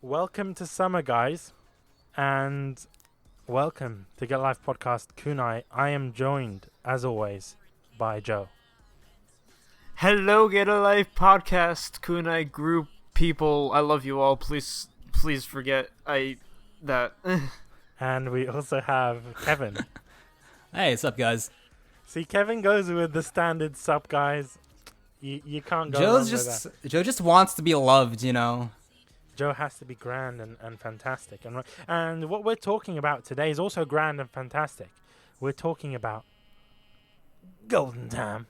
Welcome to summer, guys, and welcome to Get Life Podcast Kunai. I am joined, as always, by Joe. Hello, Get a Life Podcast Kunai group people. I love you all. Please forget that. And we also have Kevin. Hey, what's up, guys? See, Kevin goes with the standard sup, guys. You can't go wrong with that. Joe just wants to be loved, you know. Joe has to be grand and fantastic. And what we're talking about today is also grand and fantastic. We're talking about Golden Time.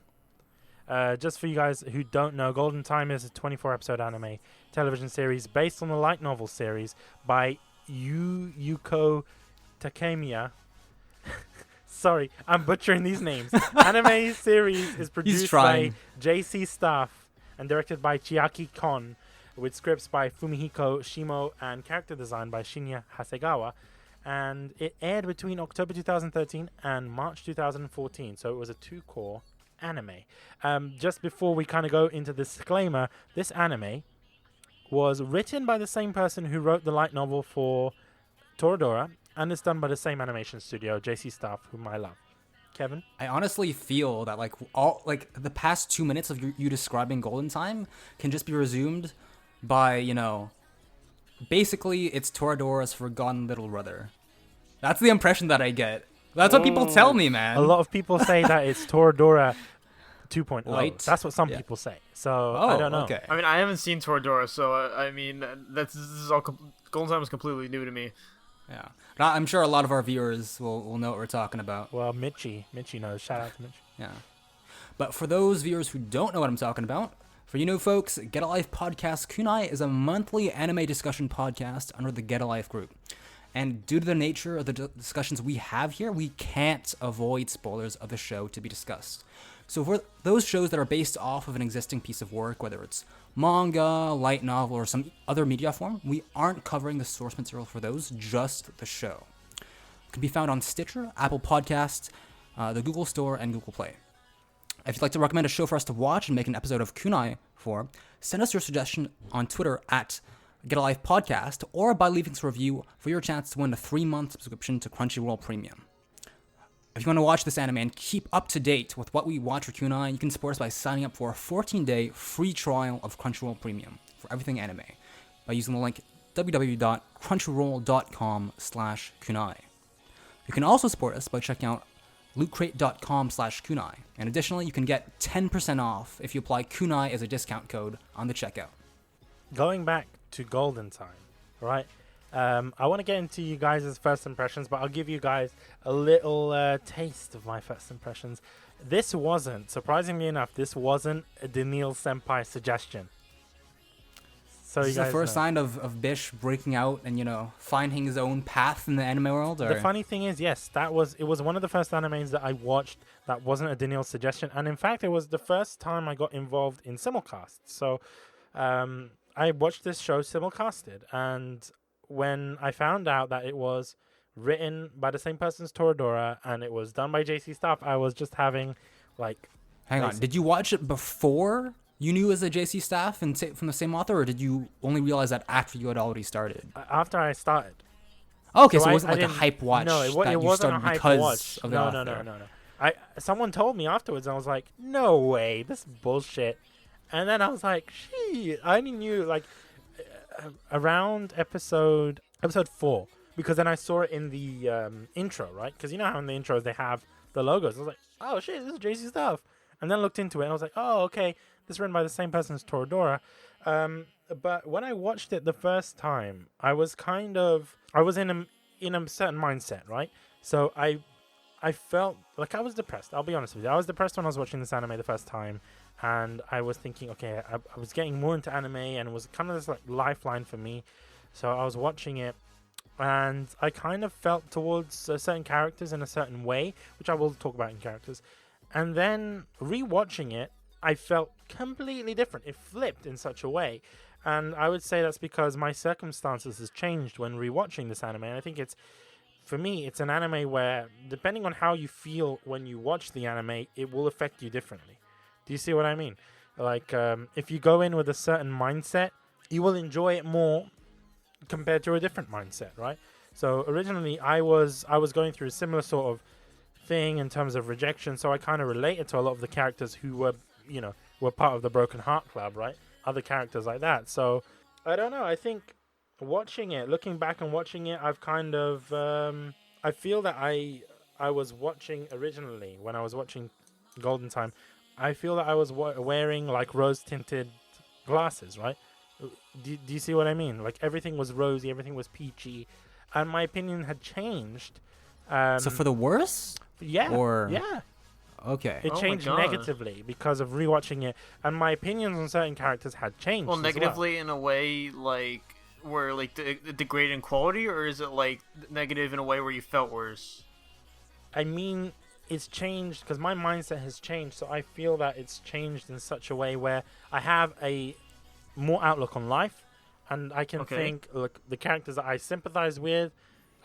Just for you guys who don't know, Golden Time is a 24-episode anime television series based on the light novel series by Yuko Takemiya. Sorry, I'm butchering these names. Anime series is produced by JC Staff and directed by Chiaki Kon, with scripts by Fumihiko Shimo and character design by Shinya Hasegawa. And it aired between October 2013 and March 2014, so it was a two-core anime. Just before we kind of go into the disclaimer, this anime was written by the same person who wrote the light novel for Toradora, and it's done by the same animation studio, JC Staff, whom I love. Kevin? I honestly feel that the past 2 minutes of you describing Golden Time can just be resumed by, basically it's Toradora's forgotten little brother. That's the impression that I get. That's what people tell me, man. A lot of people say that it's Toradora 2.0. Light? That's what some people say. So I don't know. Okay. I mean, I haven't seen Toradora, so this is all. Golden Time is completely new to me. Yeah. I'm sure a lot of our viewers will know what we're talking about. Well, Mitchie knows. Shout out to Mitch. Yeah. But for those viewers who don't know what I'm talking about, for you new folks, Get a Life Podcast Kunai is a monthly anime discussion podcast under the Get a Life group. And due to the nature of the discussions we have here, we can't avoid spoilers of the show to be discussed. So for those shows that are based off of an existing piece of work, whether it's manga, light novel, or some other media form, we aren't covering the source material for those, just the show. It can be found on Stitcher, Apple Podcasts, the Google Store, and Google Play. If you'd like to recommend a show for us to watch and make an episode of Kunai for, send us your suggestion on Twitter at Get a Life Podcast, or by leaving us a review for your chance to win a 3-month subscription to Crunchyroll Premium. If you want to watch this anime and keep up to date with what we watch for Kunai, you can support us by signing up for a 14-day free trial of Crunchyroll Premium for everything anime by using the link www.crunchyroll.com/kunai. You can also support us by checking out lootcrate.com/kunai. And additionally, you can get 10% off if you apply kunai as a discount code on the checkout. Going back to Golden Time, right? I want to get into you guys' first impressions, but I'll give you guys a little taste of my first impressions. Surprisingly enough, this wasn't a Daniil Senpai suggestion. So This is the first sign of Bish breaking out and, finding his own path in the anime world? Or? The funny thing is, yes, it was one of the first animes that I watched that wasn't a Daniil suggestion. And in fact, it was the first time I got involved in simulcast. So I watched this show simulcasted, and when I found out that it was written by the same person as Toradora and it was done by JC Staff, I was just having Hang on, did you watch it before you knew it was a JC Staff and from the same author, or did you only realize that after you had already started? After I started. Okay, so it wasn't like a hype watch. No, it wasn't a hype watch. Of the author. No. Someone told me afterwards, and I was like, no way, this is bullshit. And then I was like, gee, I only knew around episode 4, because then I saw it in the intro, right? Because you know how in the intros they have the logos. I was like, oh shit, this is JC Stuff. And then looked into it, and I was like, oh, okay, this is written by the same person as Toradora. But when I watched it the first time, I was in a certain mindset, right? So I felt like I was depressed. I'll be honest with you. I was depressed when I was watching this anime the first time. And I was thinking, okay, I was getting more into anime, and it was kind of this lifeline for me. So I was watching it, and I kind of felt towards certain characters in a certain way, which I will talk about in characters. And then rewatching it, I felt completely different. It flipped in such a way. And I would say that's because my circumstances has changed when rewatching this anime. And I think for me, it's an anime where, depending on how you feel when you watch the anime, it will affect you differently. Do you see what I mean? If you go in with a certain mindset, you will enjoy it more compared to a different mindset, right? So originally I was going through a similar sort of thing in terms of rejection, so I kind of related to a lot of the characters who were part of the Broken Heart Club, right? Other characters like that. So I don't know. I think looking back and watching it, I've kind of I feel that I was watching originally when I was watching Golden Time. I feel that I was wearing like rose-tinted glasses, right? Do you see what I mean? Like everything was rosy, everything was peachy, and my opinion had changed. So for the worse? Yeah. Yeah. Okay. It changed negatively because of rewatching it, and my opinions on certain characters had changed. Well, negatively in a way, like where like degrade in quality, or is it like negative in a way where you felt worse? I mean, it's changed because my mindset has changed, so I feel that it's changed in such a way where I have a more outlook on life, and I can think, look, the characters that I sympathize with,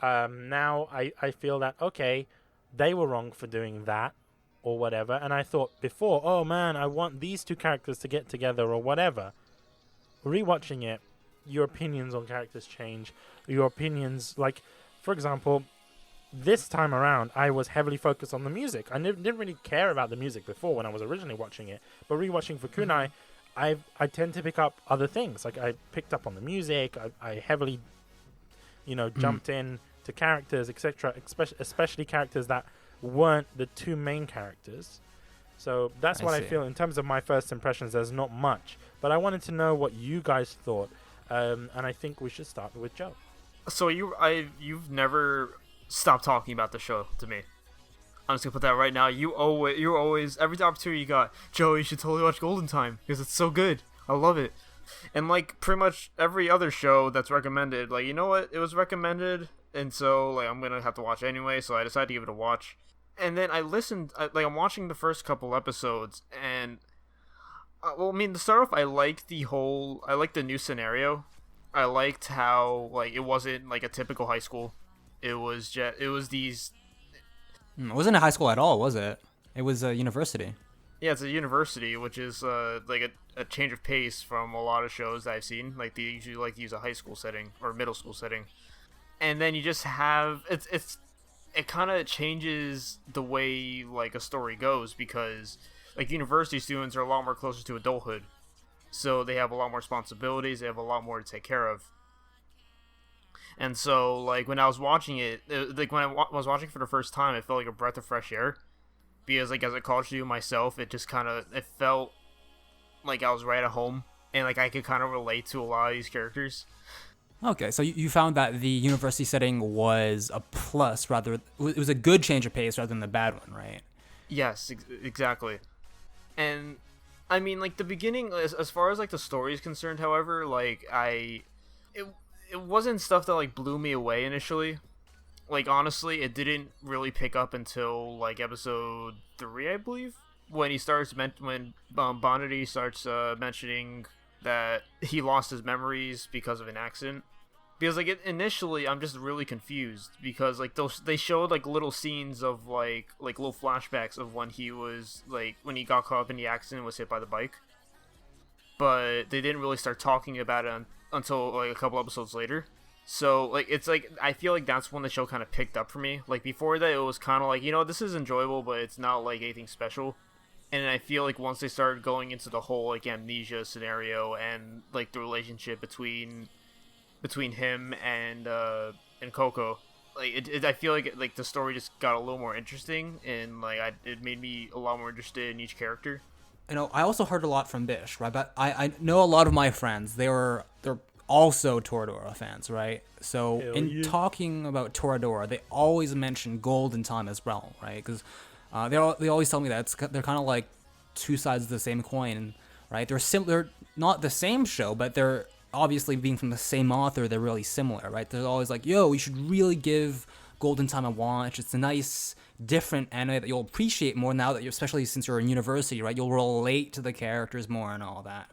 now I feel that, okay, they were wrong for doing that or whatever, and I thought before, oh man, I want these two characters to get together or whatever. Rewatching it, your opinions on characters change. Your opinions, like, for example, this time around, I was heavily focused on the music. I didn't really care about the music before when I was originally watching it, but rewatching for Kunai, I tend to pick up other things. Like, I picked up on the music. I heavily, jumped in to characters, etc., especially characters that weren't the two main characters. So that's what I feel in terms of my first impressions. There's not much, but I wanted to know what you guys thought, and I think we should start with Joe. So you've never stopped talking about the show to me. I'm just gonna put that right now. You're always every opportunity you got, Joe, you should totally watch Golden Time because it's so good. I love it. And like pretty much every other show that's recommended, like, you know what, it was recommended, and so like I'm gonna have to watch anyway. So I decided to give it a watch. And then I listened, I'm watching the first couple episodes, and to start off, I liked the new scenario. I liked how like it wasn't like a typical high school. It was these. It wasn't a high school at all, was it? It was a university. Yeah, it's a university, which is like a change of pace from a lot of shows that I've seen. Like they usually like to use a high school setting or middle school setting, and then you just have it kind of changes the way like a story goes because like university students are a lot more closer to adulthood, so they have a lot more responsibilities. They have a lot more to take care of. And so, like, when I was watching it, like, when I was watching for the first time, it felt like a breath of fresh air. Because, like, as a college student myself, it just it felt like I was right at home. And, like, I could kind of relate to a lot of these characters. Okay, so you found that the university setting was a plus it was a good change of pace rather than the bad one, right? Yes, exactly. And, I mean, like, the beginning, as far as, like, the story is concerned, however, like, it wasn't stuff that like blew me away initially. Like honestly, it didn't really pick up until like episode 3, I believe, when Banri starts mentioning that he lost his memories because of an accident. Because like initially, I'm just really confused because like they showed like little scenes of like little flashbacks of when he got caught up in the accident and was hit by the bike. But they didn't really start talking about it until like a couple episodes later. So like it's like I feel like that's when the show kind of picked up for me. Like before that, it was kind of like, this is enjoyable, but it's not like anything special. And I feel like once they started going into the whole like amnesia scenario and like the relationship between him and Kouko, like I feel like the story just got a little more interesting, and like it made me a lot more interested in each character. I also heard a lot from Bish, right? But I know a lot of my friends. They're also Toradora fans, right? So talking about Toradora, they always mention Golden Time as well, right? Because they always tell me that they're kind of like two sides of the same coin, right? They're not the same show, but they're obviously being from the same author. They're really similar, right? They're always like, yo, you should really give Golden Time a watch. It's a nice, different anime that you'll appreciate more now that especially since you're in university, right? You'll relate to the characters more and all that,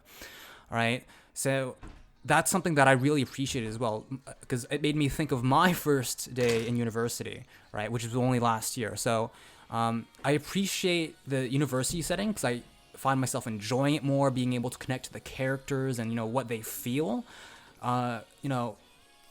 all right? So that's something that I really appreciated as well, because it made me think of my first day in university, right? Which was only last year. So I appreciate the university setting because I find myself enjoying it more, being able to connect to the characters and what they feel.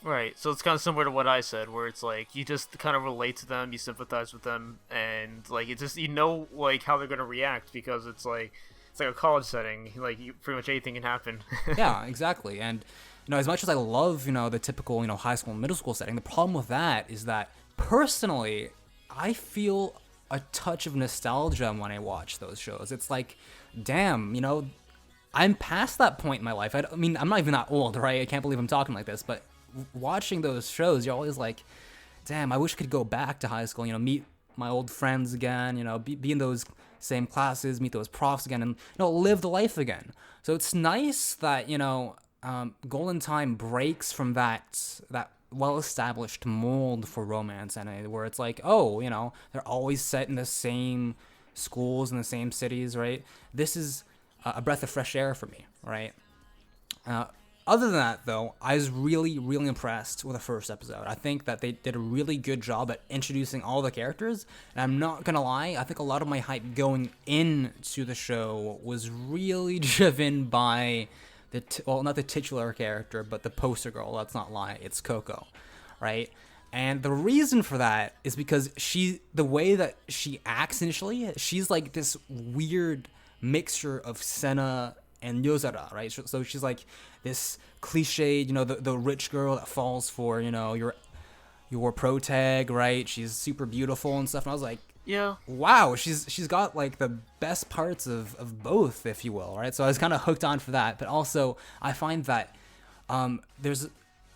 Right, so it's kind of similar to what I said, where it's like you just kind of relate to them, you sympathize with them, and like it's just like how they're gonna react because it's like a college setting, like pretty much anything can happen. Yeah, exactly. And as much as I love the typical high school and middle school setting, the problem with that is that personally I feel a touch of nostalgia when I watch those shows. It's like, damn, I'm past that point in my life. I mean, I'm not even that old, right? I can't believe I'm talking like this, but watching those shows, you're always like, damn, I wish I could go back to high school, meet my old friends again, be in those same classes, meet those profs again, and live the life again. So it's nice that Golden Time breaks from that well-established mold for romance anime, where it's like, oh, they're always set in the same schools in the same cities, right? This is a breath of fresh air for me, right? Other than that, though, I was really, really impressed with the first episode. I think that they did a really good job at introducing all the characters. And I'm not going to lie, I think a lot of my hype going into the show was really driven by not the titular character, but the poster girl. Let's not lie, it's Kouko, right? And the reason for that is because the way that she acts initially, she's like this weird mixture of Senna and Yozara, right? So she's like this cliched, the rich girl that falls for, your pro tag, right? She's super beautiful and stuff. And I was like, yeah, wow, she's got like the best parts of both, if you will, right? So I was kind of hooked on for that. But also, I find that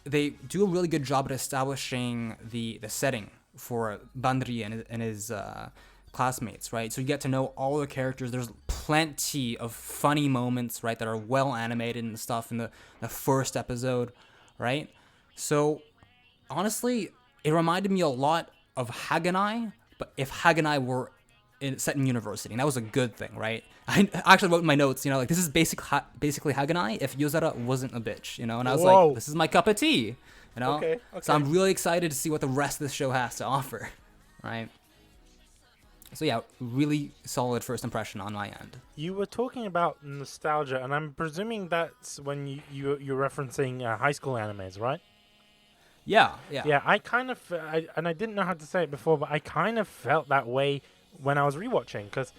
they do a really good job at establishing the setting for Banri and his classmates, right? So you get to know all the characters. There's plenty of funny moments, right, that are well animated and stuff in the first episode, right? So honestly, it reminded me a lot of Haganai, but if Haganai were set in university, and that was a good thing, right? I actually wrote in my notes, like this is basically Haganai if Yozara wasn't a bitch, and I was like, this is my cup of tea, Okay. So I'm really excited to see what the rest of the show has to offer, right? So yeah, really solid first impression on my end. You were talking about nostalgia, and I'm presuming that's when you're referencing high school animes, right? Yeah. Yeah, I kind of, and I didn't know how to say it before, but I kind of felt that way when I was rewatching, because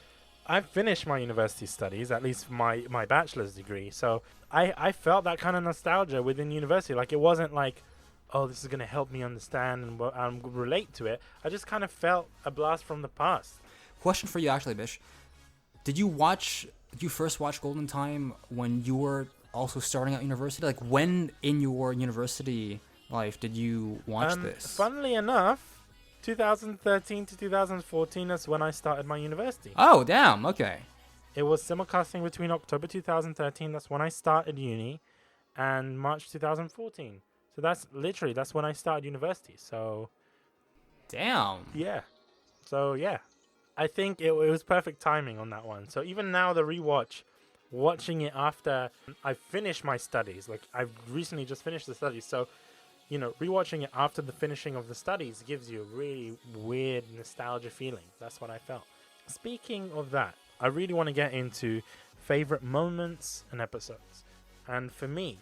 I finished my university studies, at least my bachelor's degree, so I felt that kind of nostalgia within university. Like, it wasn't like, oh, this is going to help me understand and relate to it. I just kind of felt a blast from the past. Question for you, actually, Bish. Did you first watch Golden Time when you were also starting out university? Like, when in your university life did you watch this? Funnily enough, 2013 to 2014 is when I started my university. Oh, damn, okay. It was simulcasting between October 2013, that's when I started uni, and March 2014. So that's when I started university. So, damn. Yeah. So yeah, I think it was perfect timing on that one. So even now, the rewatch, watching it after I finished my studies, like I've recently just finished the studies. So, rewatching it after the finishing of the studies gives you a really weird nostalgia feeling. That's what I felt. Speaking of that, I really want to get into favorite moments and episodes. And for me,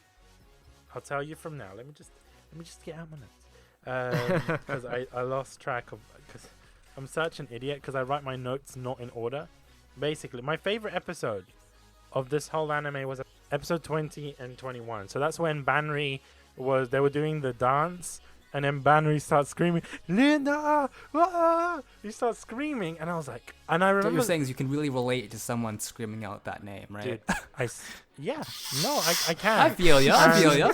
I'll tell you from now. Let me just get out my notes, because I lost track of, because I'm such an idiot, because I write my notes not in order. Basically, my favorite episode of this whole anime was episode 20 and 21. So that's when Banri they were doing the dance, and then Banri starts screaming, Linda! Ah! He starts screaming, and I was like, and I remember. What you're saying is you can really relate to someone screaming out that name, right? Dude, I can. I feel ya.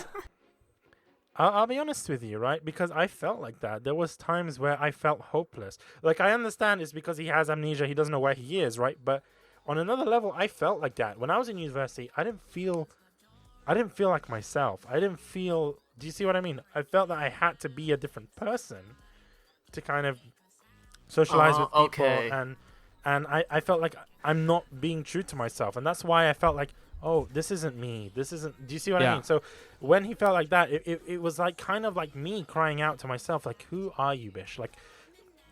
I'll be honest with you, right? Because I felt like that. There was times where I felt hopeless. Like, I understand it's because he has amnesia, he doesn't know where he is, right? But on another level, I felt like that. When I was in university, I didn't feel like myself. I didn't feel... Do you see what I mean? I felt that I had to be a different person to kind of socialize with people. Okay. And I felt like I'm not being true to myself. And that's why I felt like, oh, this isn't me. This isn't... Do you see what I mean? So when he felt like that, it was like kind of like me crying out to myself, like, who are you, Bish? Like,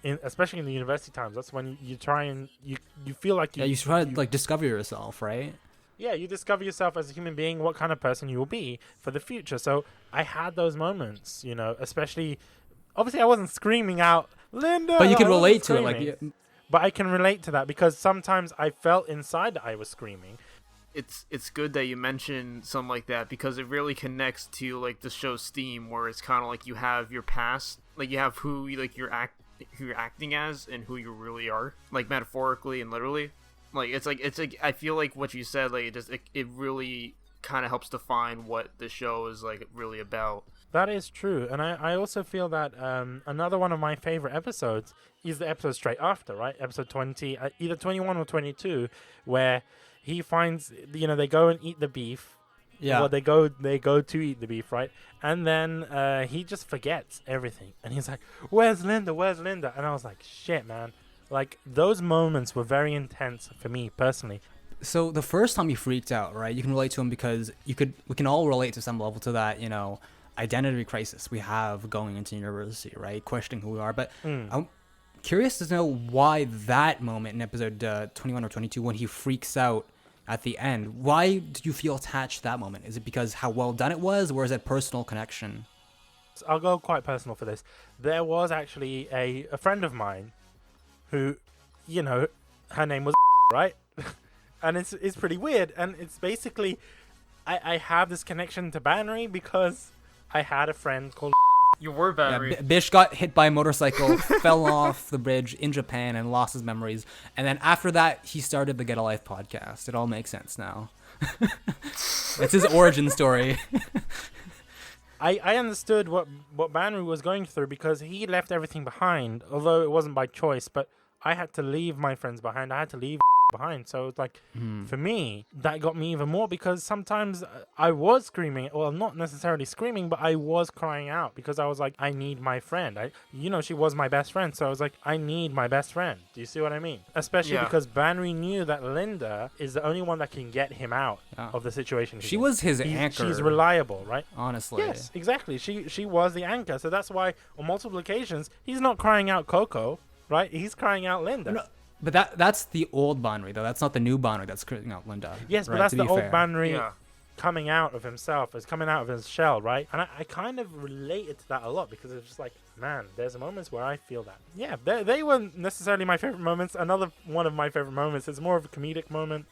especially in the university times, that's when you try and... You feel like you... Yeah, you try to, like, discover yourself, right? Yeah, you discover yourself as a human being, what kind of person you will be for the future. So I had those moments, you know, especially, obviously I wasn't screaming out, Linda! But you can I wasn't relate to it. screaming. Like, But I can relate to that because sometimes I felt inside that I was screaming. It's good that you mention something like that because it really connects to like the show's theme, where it's kind of like you have your past, like you have who you're acting as and who you really are, like metaphorically and literally. Like it's like I feel like what you said, like it really kind of helps define what the show is like really about. That is true, and I also feel that another one of my favorite episodes is the episode straight after, right? Episode 20, either 21 or 22, where he finds, you know, they go and eat the beef. yeah. Well, they go to eat the beef, right? And then he just forgets everything, and he's like, "Where's Linda? Where's Linda?" And I was like, "Shit, man!" Like those moments were very intense for me personally. So the first time you freaked out, right? You can relate to him because we can all relate to some level to that, you know, identity crisis we have going into university, right? Questioning who we are. But I'm curious to know why that moment in episode 21 or 22, when he freaks out at the end, why did you feel attached to that moment? Is it because how well done it was, or is it personal connection? So I'll go quite personal for this. There was actually a friend of mine who, you know, her name was right? And it's pretty weird. And it's basically, I have this connection to Banri because I had a friend called You were Banri. Yeah, Bish got hit by a motorcycle, fell off the bridge in Japan, and lost his memories. And then after that, he started the Get a Life podcast. It all makes sense now. It's his origin story. I understood what Banri was going through because he left everything behind, although it wasn't by choice, but I had to leave my friends behind. I had to leave behind. So it's like, for me, that got me even more because sometimes I was screaming. Well, not necessarily screaming, but I was crying out because I was like, I need my friend. She was my best friend. So I was like, I need my best friend. Do you see what I mean? Especially because Banri knew that Linda is the only one that can get him out of the situation. She was his anchor. She's reliable, right? Honestly. Yes, exactly. She was the anchor. So that's why on multiple occasions, he's not crying out Kouko, right? He's crying out Linda. No, but that's the old Banri, though. That's not the new Banri that's crying out Linda. Yes, but right, that's to the be old fair. Banri coming out of himself, is coming out of his shell, right? And I kind of related to that a lot because it's just like, man, there's moments where I feel that. Yeah, they weren't necessarily my favorite moments. Another one of my favorite moments is more of a comedic moment.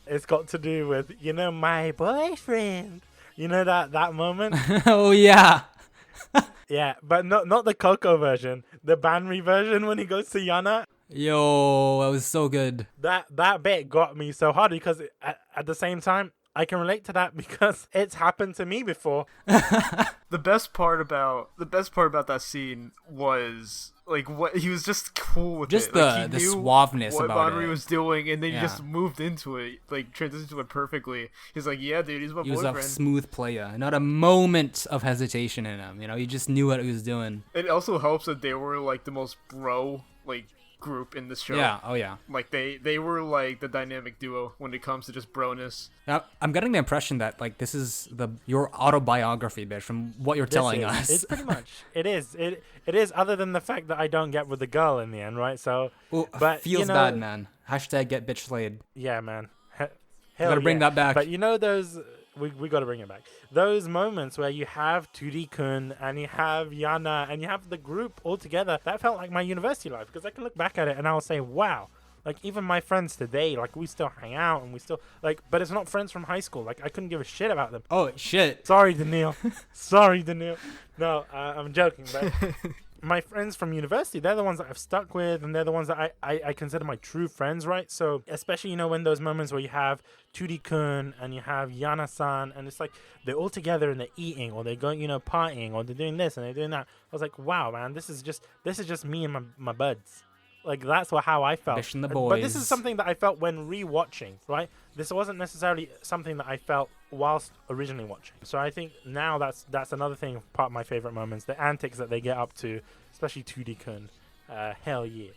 It's got to do with, my boyfriend. You know that moment? Oh, yeah. Yeah, but not the Kouko version. The Banri version when he goes to Yana. Yo, that was so good. That bit got me so hard because at the same time, I can relate to that because it's happened to me before. The best part about that scene was like what he was just cool with just it. Like, the he knew suaveness what about Banri it. was doing, and then he Yeah. just moved into it, like transitioned to it perfectly. He's like, "Yeah, dude, he's my He was boyfriend." a smooth player, not a moment of hesitation in him. He just knew what he was doing. It also helps that they were like the most bro group in the show. Yeah, oh yeah. Like they were like the dynamic duo when it comes to just broness. Now, I'm getting the impression that this is your autobiography, Bish, from what you're telling us. It's pretty much. It is. It is. Other than the fact that I don't get with the girl in the end, right? So, Ooh, but feels bad, man. Hashtag get bitch slayed. Yeah, man. Hell, Gotta bring that back. But those. We got to bring it back. Those moments where you have Tudi-kun and you have Yana and you have the group all together, that felt like my university life because I can look back at it and I'll say, wow, like even my friends today, like we still hang out and we still but it's not friends from high school. Like I couldn't give a shit about them. Oh, shit. Sorry, Daniil. Sorry, Daniil. No, I'm joking, but my friends from university, they're the ones that I've stuck with and they're the ones that I consider my true friends, right? So especially, when those moments where you have Tudi-kun and you have Yana-san and it's like they're all together and they're eating or they're going, partying or they're doing this and they're doing that. I was like, wow, man, this is just me and my buds. Like that's how I felt. Bish and the boys. But this is something that I felt when rewatching, right? This wasn't necessarily something that I felt whilst originally watching. So I think now that's another thing, part of my favorite moments, the antics that they get up to, especially Tudi-kun. Hell yeah.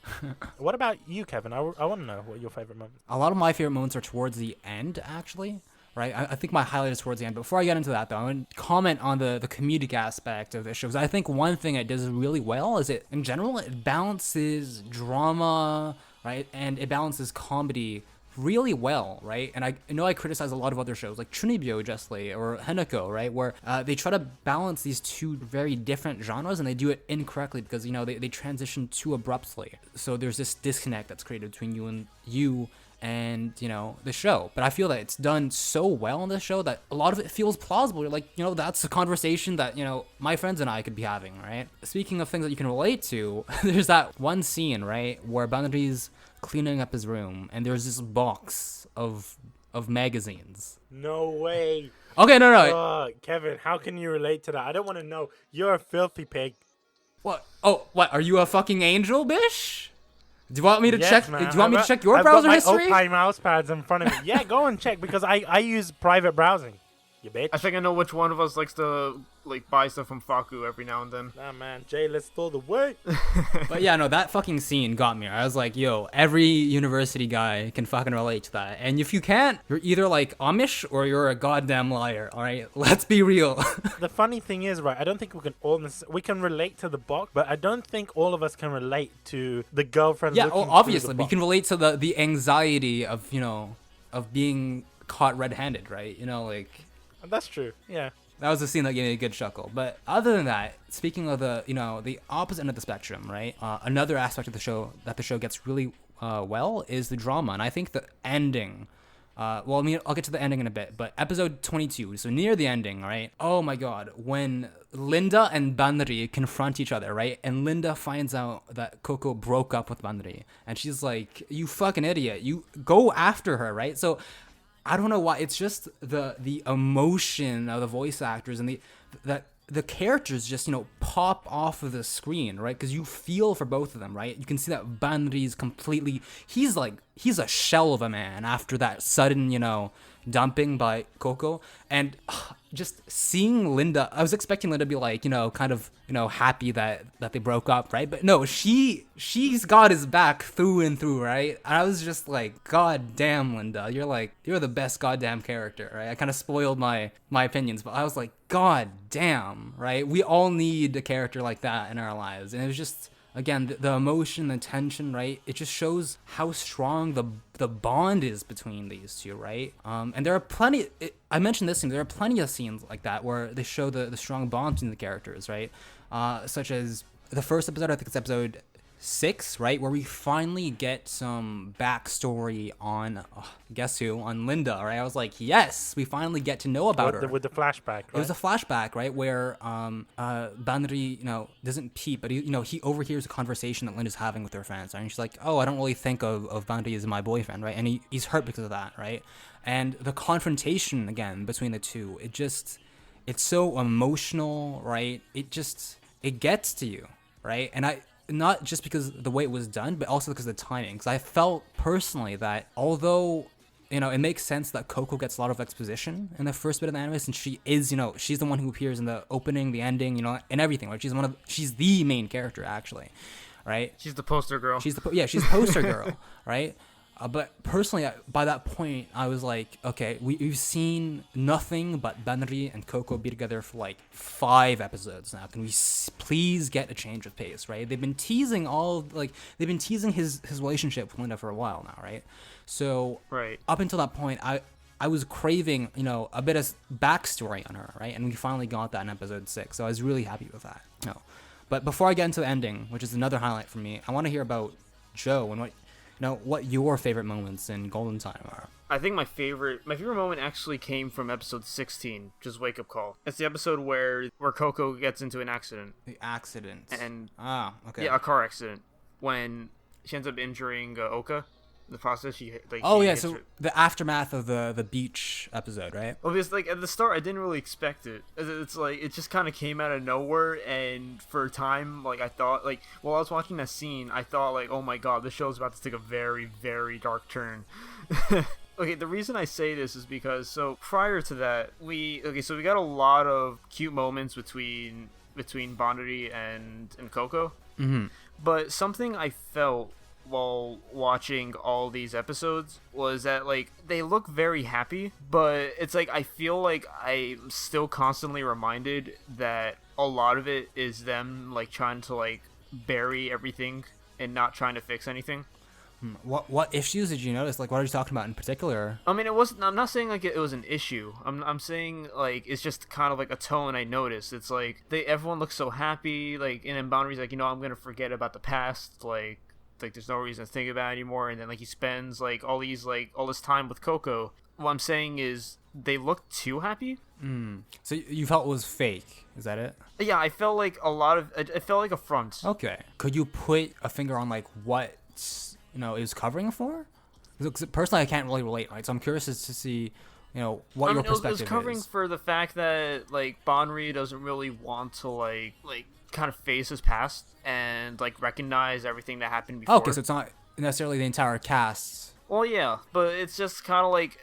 What about you, Kevin? I want to know what your favorite moments. A lot of my favorite moments are towards the end, actually. Right, I think my highlight is towards the end. But before I get into that, though, I want to comment on the comedic aspect of this show. Because I think one thing it does really well is in general, it balances drama, right, and it balances comedy really well, right? And I know I criticize a lot of other shows like Chunibyo justly or Henako, right? Where they try to balance these two very different genres and they do it incorrectly because, they transition too abruptly. So there's this disconnect that's created between you and the show. But I feel that it's done so well in this show that a lot of it feels plausible. You're like, that's a conversation that my friends and I could be having, right? Speaking of things that you can relate to, there's that one scene, right, where Banri's cleaning up his room and there's this box of magazines. No way. Okay, no. Kevin, how can you relate to that? I don't want to know. You're a filthy pig. What? Oh, what? Are you a fucking angel, bish? Do you want me to Yes, check? man. Do you want me to check your I've browser got history? my mouse pads in front of me. Yeah, go and check because I use private browsing. You bitch. I think I know which one of us likes to buy stuff from Faku every now and then. Nah, man. Jay, let's throw the way. But yeah, no, that fucking scene got me. I was like, yo, every university guy can fucking relate to that. And if you can't, you're either like Amish or you're a goddamn liar. All right, let's be real. The funny thing is, right, I don't think we can we can relate to the box, but I don't think all of us can relate to the girlfriend. Yeah, looking obviously, through the we box. can relate to the anxiety of of being caught red-handed, right? That's true. Yeah. That was a scene that gave me a good chuckle. But other than that, speaking of the the opposite end of the spectrum, right? Another aspect of the show that the show gets really well is the drama, and I think the ending. I'll get to the ending in a bit, but episode 22, so near the ending, right? Oh my god, when Linda and Banri confront each other, right? And Linda finds out that Kouko broke up with Banri, and she's like, "You fucking idiot! You go after her," right? So. I don't know why. It's just the emotion of the voice actors and the characters just pop off of the screen, right? Because you feel for both of them, right? You can see that Banri's completely he's a shell of a man after that sudden dumping by Kouko, and just seeing Linda, I was expecting Linda to be like kind of happy that they broke up, right? But no, she's got his back through and through, right? And I was just like, god damn, Linda, you're the best goddamn character, right? I kind of spoiled my opinions, but I was like, god damn, right? We all need a character like that in our lives. And it was just, again, the emotion, the tension, right? It just shows how strong the bond is between these two, right? And there are plenty. I mentioned this scene. There are plenty of scenes like that where they show the strong bond between the characters, right? Such as the first episode. I think it's episode 6, right, where we finally get some backstory on guess who, on Linda, right? I was like, yes, we finally get to know about her with the flashback. Right? It was a flashback, right, where Banri, doesn't peep, but he overhears a conversation that Linda's having with her friends, right? And she's like, oh, I don't really think of Banri as my boyfriend, right? And he's hurt because of that, right? And the confrontation again between the two, it's so emotional, right? It gets to you, right? And not just because of the way it was done, but also because of the timing. Because I felt personally that although, it makes sense that Kouko gets a lot of exposition in the first bit of the anime, since she is, she's the one who appears in the opening, the ending, and everything, right? She's the main character, actually, right? She's the poster girl. She's the poster girl, right? But personally, by that point, I was like, okay, we've seen nothing but Banri and Kouko be together for like 5 episodes now. Can we please get a change of pace, right? They've been teasing his relationship with Linda for a while now, right? So right. Up until that point, I was craving, a bit of backstory on her, right? And we finally got that in episode 6, so I was really happy with that. No, but before I get into the ending, which is another highlight for me, I want to hear about Joe and what your favorite moments in Golden Time are. I think my favorite moment actually came from episode 16, which is Wake Up Call. It's the episode where Kouko gets into an accident. The accident. And okay. Yeah, a car accident. When she ends up injuring Oka. In the process, so the aftermath of the beach episode, right? Well, because at the start, I didn't really expect it. It's like it just kind of came out of nowhere, and for a time, I thought, while I was watching that scene, I thought, oh my god, this show's about to take a very, very dark turn. Okay, the reason I say this is because prior to that, we got a lot of cute moments between Banri and Kouko. Mm-hmm. But something I felt while watching all these episodes was that they look very happy, but it's I feel like I'm still constantly reminded that a lot of it is them trying to bury everything and not trying to fix anything. What issues did you notice? Like, what are you talking about in particular? I mean, it wasn't. I'm not saying like it was an issue. I'm saying like it's just kind of like a tone I noticed. It's like everyone looks so happy. Like, and then Banri's like, I'm gonna forget about the past. Like there's no reason to think about it anymore. And then like he spends like all this time with Kouko. What I'm saying is they look too happy. So you felt it was fake? Is that it? Yeah, I felt like it felt like a front. Okay. Could you put a finger on like what it was covering for? Because personally, I can't really relate, right? So I'm curious as to see, what your perspective is. It was covering for the fact that like Banri doesn't really want to like kind of face his past and like recognize everything that happened before. Okay, so it's not necessarily the entire cast. Well, yeah, but it's just kind of like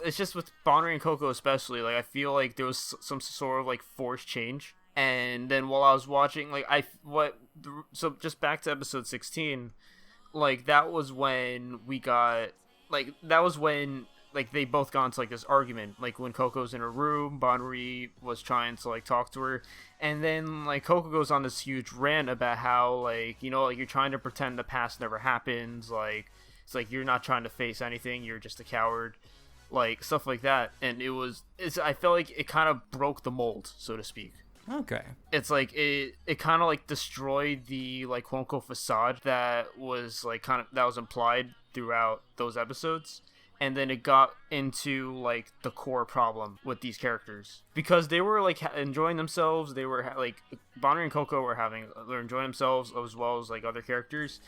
it's just with Banri and Kouko especially. Like I feel like there was some sort of like forced change, and then while I was watching, like so just back to episode 16. Like that was when they both got into like this argument, like when Coco's in her room, Banri was trying to like talk to her, and then like Kouko goes on this huge rant about how like you're trying to pretend the past never happened, like it's like you're not trying to face anything, you're just a coward, like stuff like that. And I felt like it kind of broke the mold, so to speak. Okay. It's like it kind of like destroyed the like quote unquote facade that was like that was implied throughout those episodes, and then it got into like the core problem with these characters because they were like enjoying themselves. They were like Banri and Kouko were enjoying themselves as well as like other characters,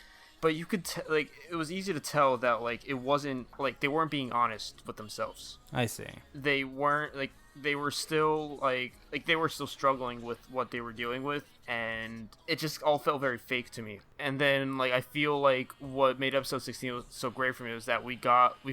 but you could like it was easy to tell that like it wasn't like they weren't being honest with themselves. I see. They weren't like. They were still like they were still struggling with what they were dealing with, and it just all felt very fake to me. And then like I feel like what made episode 16 so great for me was that we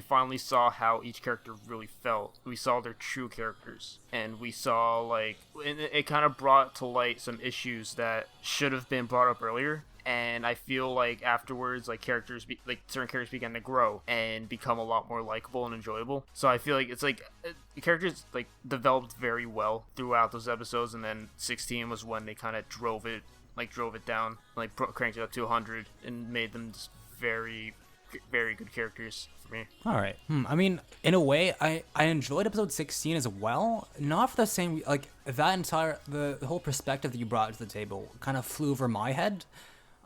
finally saw how each character really felt. We saw their true characters, and we saw like it kind of brought to light some issues that should have been brought up earlier. And I feel like afterwards, like certain characters began to grow and become a lot more likable and enjoyable. So I feel like it's like the characters like developed very well throughout those episodes, and then 16 was when they kind of drove it down, like cranked it up to 100 and made them just very, very good characters for me. All right. I mean, in a way, I enjoyed episode 16 as well. Not for the same like the whole perspective that you brought to the table kind of flew over my head.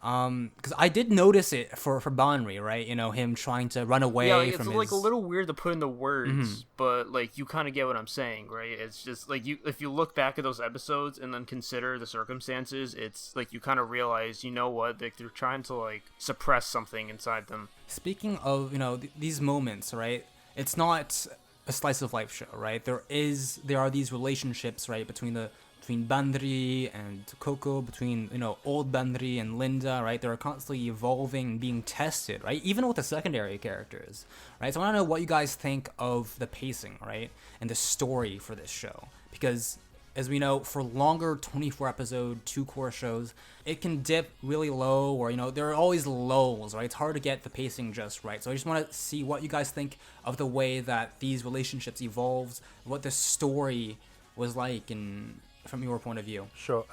Because I did notice it for Banri, right? Him trying to run away from his... like a little weird to put into words, but like you kind of get what I'm saying, right? It's just like if you look back at those episodes and then consider the circumstances, it's like you kind of realize, like they're trying to like suppress something inside them. Speaking of, these moments, right? It's not a slice of life show, right? There are these relationships, right, between Banri and Kouko, between old Banri and Linda, right? They're constantly evolving, being tested, right? Even with the secondary characters, right? So I want to know what you guys think of the pacing, right, and the story for this show, because as we know, for longer 24-episode, 2-core shows, it can dip really low, or there are always lulls, right? It's hard to get the pacing just right. So I just want to see what you guys think of the way that these relationships evolved, what the story was like, and from your point of view. Sure.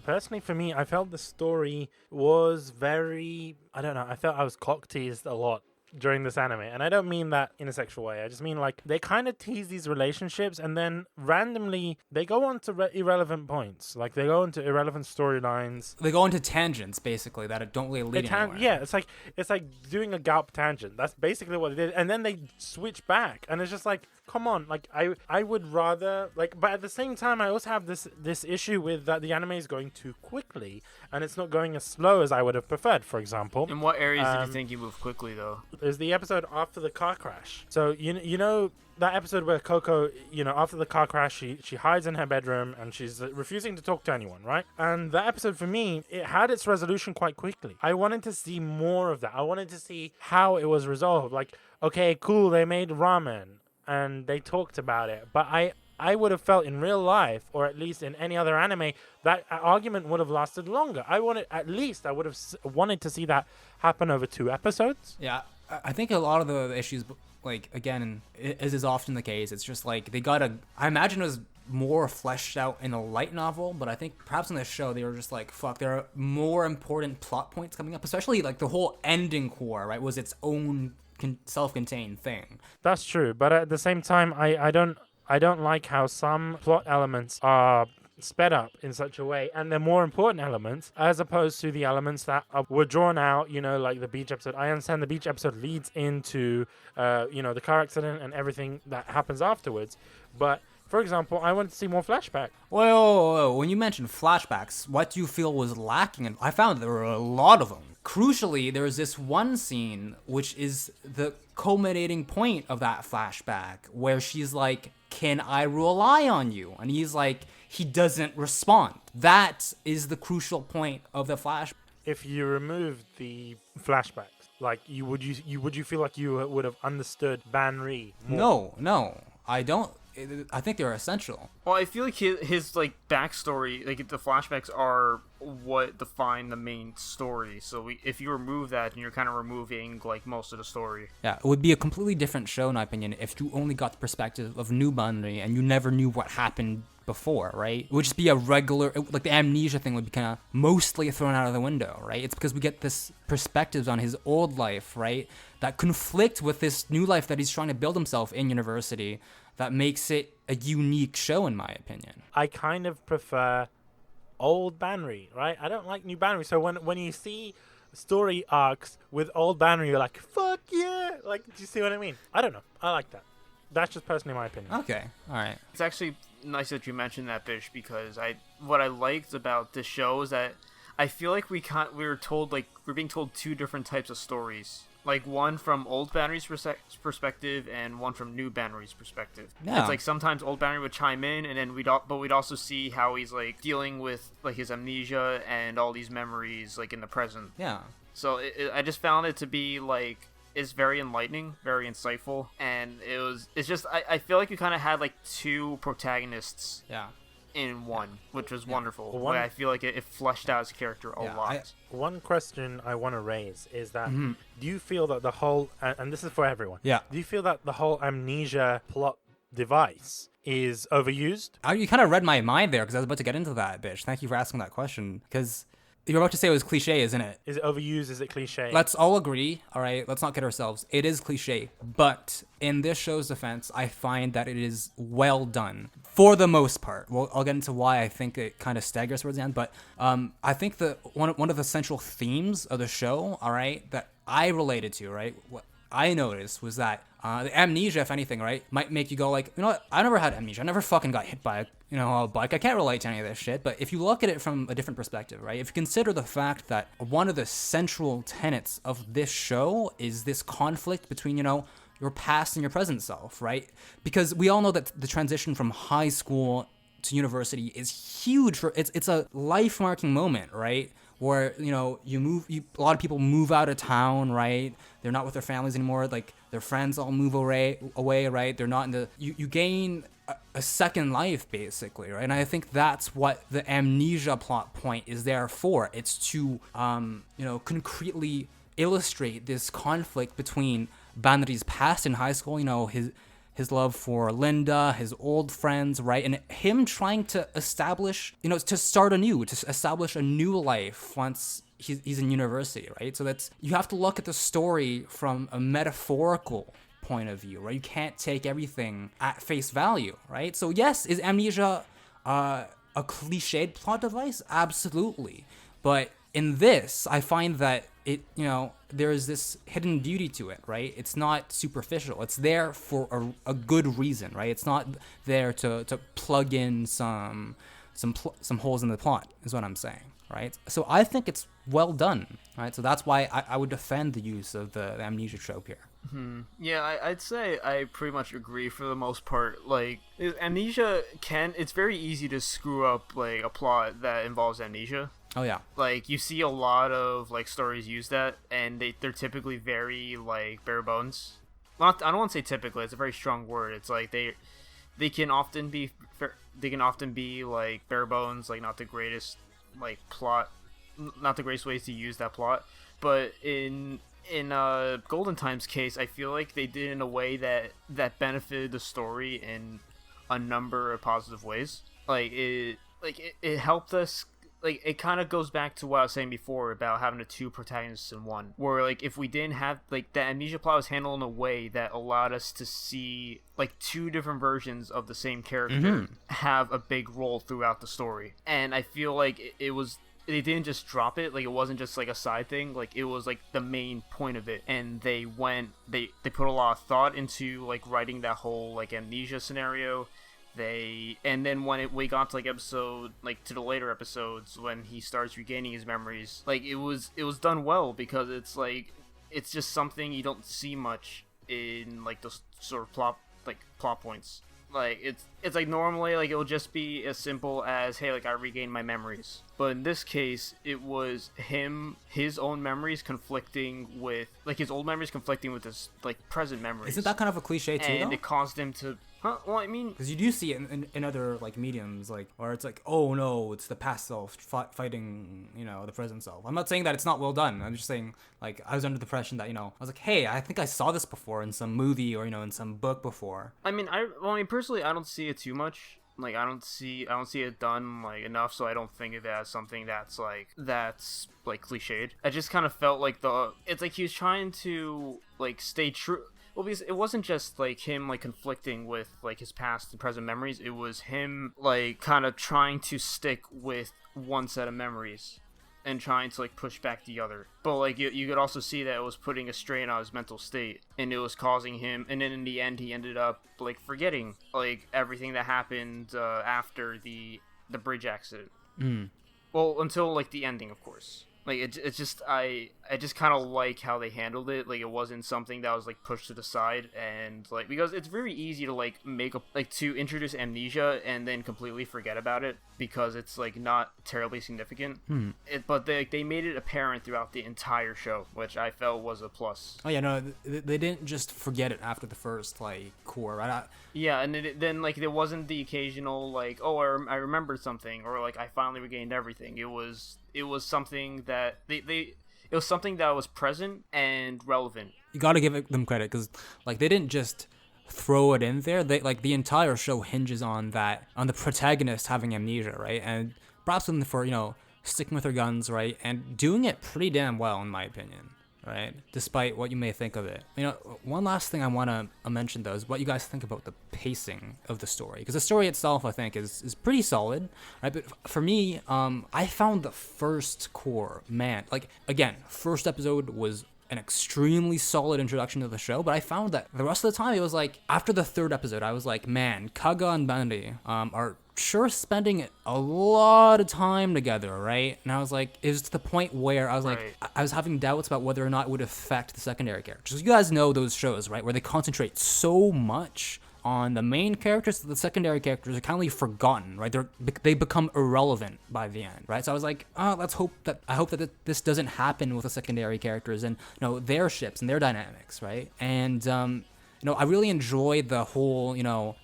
Personally, for me, I felt the story was very... I don't know. I felt I was cock-teased a lot during this anime. And I don't mean that in a sexual way. I just mean like they kind of tease these relationships and then randomly they go on to irrelevant points. Like they go into irrelevant storylines. They go into tangents basically that don't really lead anywhere. Yeah, it's like doing a Galp tangent. That's basically what it is. And then they switch back and it's just like, come on. Like I would rather like, but at the same time I also have this issue with that the anime is going too quickly and it's not going as slow as I would have preferred, for example. In what areas did you think you moved quickly though? Is the episode after the car crash. So you know that episode where Kouko, after the car crash, she hides in her bedroom and she's refusing to talk to anyone, right? And that episode for me, it had its resolution quite quickly. I wanted to see more of that. I wanted to see how it was resolved. Like, okay, cool, they made ramen and they talked about it, but I would have felt in real life, or at least in any other anime, that argument would have lasted longer. I would have wanted to see that happen over 2 episodes. Yeah, I think a lot of the issues, like, again, as is often the case, it's just like I imagine it was more fleshed out in a light novel, but I think perhaps in this show they were just like, fuck, there are more important plot points coming up, especially like the whole ending core, right, was its own self-contained thing. That's true, but at the same time, I don't like how some plot elements are sped up in such a way, and they're more important elements as opposed to the elements that were drawn out, like the beach episode. I understand the beach episode leads into the car accident and everything that happens afterwards, but for example, I wanted to see more flashback. Whoa, when you mentioned flashbacks, what do you feel was lacking? And I found there were a lot of them. Crucially, there's this one scene which is the culminating point of that flashback, where she's like, "Can I rely on you?" And he's like, he doesn't respond. That is the crucial point of the flash. If you remove the flashbacks, like would you feel like you would have understood Banri more? No, I don't. I think they're essential. Well, I feel like his like backstory, like the flashbacks are what define the main story. So if you remove that, then you're kind of removing like most of the story. Yeah, it would be a completely different show, in my opinion, if you only got the perspective of new Banri and you never knew what happened before, right? It would just be a regular, like the amnesia thing would be kind of mostly thrown out of the window, right? It's because we get this perspectives on his old life, right, that conflict with this new life that he's trying to build himself in university, that makes it a unique show, in my opinion. I kind of prefer old Banri, right? I don't like new Banri. So when you see story arcs with old Banri, you're like, fuck yeah! Like, do you see what I mean? I don't know. I like that. That's just personally my opinion. Okay, all right. It's actually nice that you mentioned that, Bish, because what I liked about this show is that I feel like we're being told two different types of stories. Like one from old Banri's perspective and one from new Banri's perspective. Yeah. It's like sometimes old Banri would chime in, and then we'd also see how he's like dealing with like his amnesia and all these memories like in the present. Yeah. So I just found it to be like, it's very enlightening, very insightful, and it's just I feel like you kind of had like two protagonists. Yeah. In one, which was wonderful. One- I feel like it fleshed out his character a lot. One question I want to raise is that do you feel that the whole, and this is for everyone, Yeah. do you feel that the whole amnesia plot device is overused? You kind of read my mind there, because I was about to get into that, bitch. Thank you for asking that question, because you're about to say it was cliche, isn't it? Is it overused? Is it cliche? Let's all agree, all right? Let's not kid ourselves. It is cliche, but in this show's defense, I find that it is well done for the most part. Well, I'll get into why I think it kind of staggers towards the end, but I think one of the central themes of the show, all right, that I related to, right, what I noticed was that the amnesia, if anything, right, might make you go like, you know what, I never had amnesia. I never fucking got hit by a bike. I can't relate to any of this shit. But if you look at it from a different perspective, right, if you consider the fact that one of the central tenets of this show is this conflict between, your past and your present self, right? Because we all know that the transition from high school to university is huge. It's a life-marking moment, right? Where a lot of people move out of town, right? They're not with their families anymore. Like their friends all move away, right? They're not in the. You gain a second life, basically, right? And I think that's what the amnesia plot point is there for. It's to concretely illustrate this conflict between Banri's past in high school, his love for Linda, his old friends, right? And him trying to establish, to start anew, to establish a new life once he's in university, right? So you have to look at the story from a metaphorical point of view, right? You can't take everything at face value, right? So yes, is amnesia a cliched plot device? Absolutely. But in this, I find that there is this hidden beauty to it, right? It's not superficial. It's there for a good reason, right? It's not there to plug in some holes in the plot, is what I'm saying, right? So I think it's well done, right? So that's why I would defend the use of the amnesia trope here. Yeah, I'd say I pretty much agree for the most part. Like, amnesia it's very easy to screw up like a plot that involves amnesia. Oh yeah. Like, you see a lot of like stories use that, and they're typically very like bare bones. I don't want to say typically. It's a very strong word. It's like they can often be like bare bones, like not the greatest like plot, not the greatest ways to use that plot. But in Golden Time's case, I feel like they did it in a way that benefited the story in a number of positive ways. It helped us. Like, it kind of goes back to what I was saying before about having the two protagonists in one, where like if we didn't have like the amnesia plot was handled in a way that allowed us to see like two different versions of the same character have a big role throughout the story. And I feel like it was, they didn't just drop it, like it wasn't just like a side thing, like it was like the main point of it. And they put a lot of thought into like writing that whole like amnesia scenario. And then when we got to like episode, like to the later episodes when he starts regaining his memories, like it was done well, because it's like it's just something you don't see much in like those sort of plot points. Like it's like normally like it will just be as simple as, hey, like I regained my memories, but in this case it was his own memories conflicting with like his old memories conflicting with his like present memories. Isn't that kind of a cliche too? And though? It caused him to. Huh? Well, I mean, because you do see it in other like mediums, like, or it's like, oh no, it's the past self fighting, the present self. I'm not saying that it's not well done. I'm just saying, like, I was under the impression that, I was like, hey, I think I saw this before in some movie or in some book before. I mean, personally, I don't see it too much. Like, I don't see it done like enough, so I don't think of it as something that's cliched. I just kind of felt like it's like he was trying to like stay true. Well, because it wasn't just like him like conflicting with like his past and present memories. It was him like kind of trying to stick with one set of memories and trying to like push back the other. But like you could also see that it was putting a strain on his mental state, and it was causing him. And then in the end, he ended up like forgetting like everything that happened after the bridge accident. Well, until like the ending, of course. Like it's just I just kind of like how they handled it. Like it wasn't something that was like pushed to the side, and like because it's very easy to like to introduce amnesia and then completely forget about it because it's like not terribly significant. But they made it apparent throughout the entire show, which I felt was a plus. Oh yeah, no, they didn't just forget it after the first like core, right? Yeah, and then like there wasn't the occasional like, oh, I remembered something, or like I finally regained everything. It was something that it was something that was present and relevant. You gotta give them credit, because like they didn't just throw it in there. They like the entire show hinges on the protagonist having amnesia, right? And props them for sticking with their guns, right, and doing it pretty damn well in my opinion. Right, despite what you may think of it. One last thing I want to mention though is what you guys think about the pacing of the story, because the story itself I think is pretty solid, right? But for me, I found the first core, man, like again, first episode was an extremely solid introduction to the show, but I found that the rest of the time it was like after the third episode I was like, man, Kaga and Banri are sure spending a lot of time together, right? And I was like, it was to the point where I was like, I was having doubts about whether or not it would affect the secondary characters. You guys know those shows, right, where they concentrate so much on the main characters that the secondary characters are kind of forgotten, right? They become irrelevant by the end, right? So I was like, I hope that this doesn't happen with the secondary characters and their ships and their dynamics, right? And I really enjoyed the whole,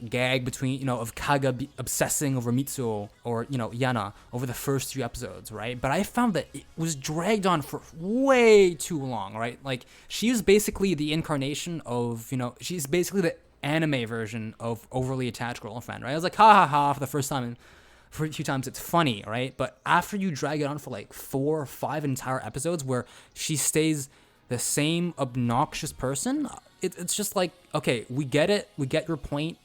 gag between, of Kaga obsessing over Mitsuo or, Yana over the first 3 episodes, right? But I found that it was dragged on for way too long, right? Like, she is basically the incarnation of, she's basically the anime version of overly attached girlfriend, right? I was like, ha ha ha, for the first time, and for a few times it's funny, right? But after you drag it on for like 4 or 5 entire episodes where she stays the same obnoxious person, it's just like, okay, we get it, we get your point.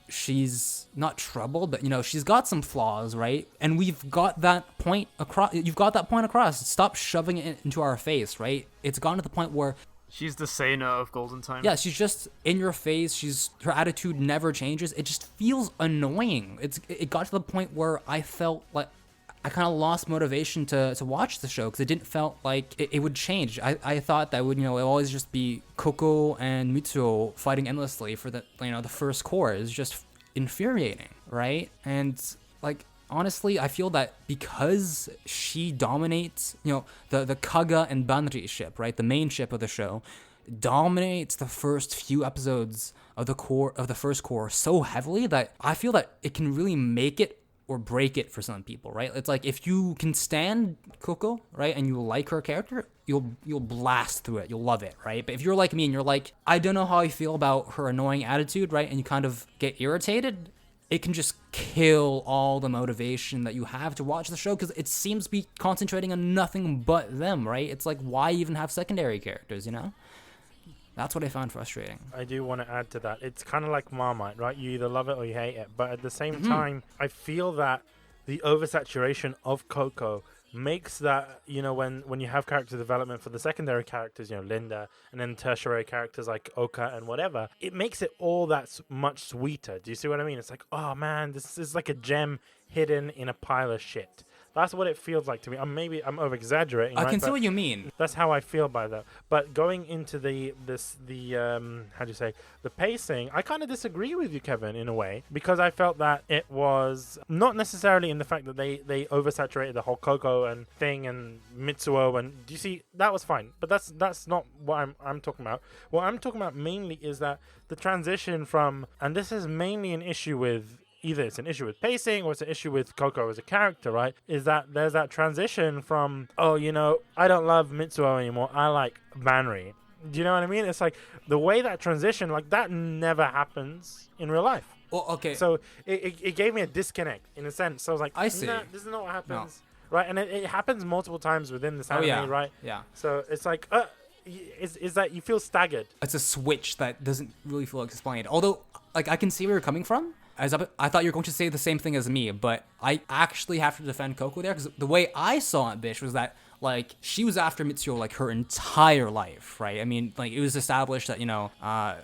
She's not troubled, but she's got some flaws, right? And we've got that point across. You've got that point across. Stop shoving it into our face, right? It's gotten to the point where she's the Sena of Golden Time. Yeah, she's just in your face. Her attitude never changes. It just feels annoying. It got to the point where I felt like I kind of lost motivation to watch the show, because it didn't felt like it would change. I thought that would, it would always just be Kouko and Mitsuo fighting endlessly for the first core. It's just infuriating, right? And like, honestly, I feel that because she dominates, the Kaga and Banri ship, right, the main ship of the show, dominates the first few episodes of the first core so heavily that I feel that it can really make it or break it for some people, right? It's like if you can stand Kouko, right, and you like her character, you'll blast through it, you'll love it, right? But if you're like me and you're like, I don't know how I feel about her annoying attitude, right, and you kind of get irritated, it can just kill all the motivation that you have to watch the show, because it seems to be concentrating on nothing but them, right? It's like, why even have secondary characters, you know? That's what I found frustrating. I do want to add to that. It's kind of like Marmite, right? You either love it or you hate it. But at the same time, I feel that the oversaturation of Kouko makes that, you know, when you have character development for the secondary characters, you know, Linda, and then tertiary characters like Oka and whatever, it makes it all that much sweeter. Do you see what I mean? It's like, oh man, this is like a gem hidden in a pile of shit. That's what it feels like to me. Maybe I'm over exaggerating. I can see what you mean. That's how I feel by that. But going into the how do you say, the pacing, I kind of disagree with you, Kevin, in a way, because I felt that it was not necessarily in the fact that they oversaturated the whole Kouko and thing and Mitsuo, and do you see, that was fine. But that's not what I'm talking about. What I'm talking about mainly is that the transition from, and this is mainly an issue with, either it's an issue with pacing or it's an issue with Kouko as a character, right? Is that there's that transition from, oh, you know, I don't love Mitsuo anymore, I like Banri. Do you know what I mean? It's like the way that transition, like that never happens in real life. Well, okay. So it gave me a disconnect in a sense. So I was like, I see. nah, this is not what happens. No. Right? And it happens multiple times within this anime, right? Yeah. So it's like, is that you feel staggered. It's a switch that doesn't really feel explained. Although, like, I can see where you're coming from. I thought you were going to say the same thing as me, but I actually have to defend Kouko there, because the way I saw it, bitch, was that, like, she was after Mitsuo, like, her entire life, right? I mean, like, it was established that, you know,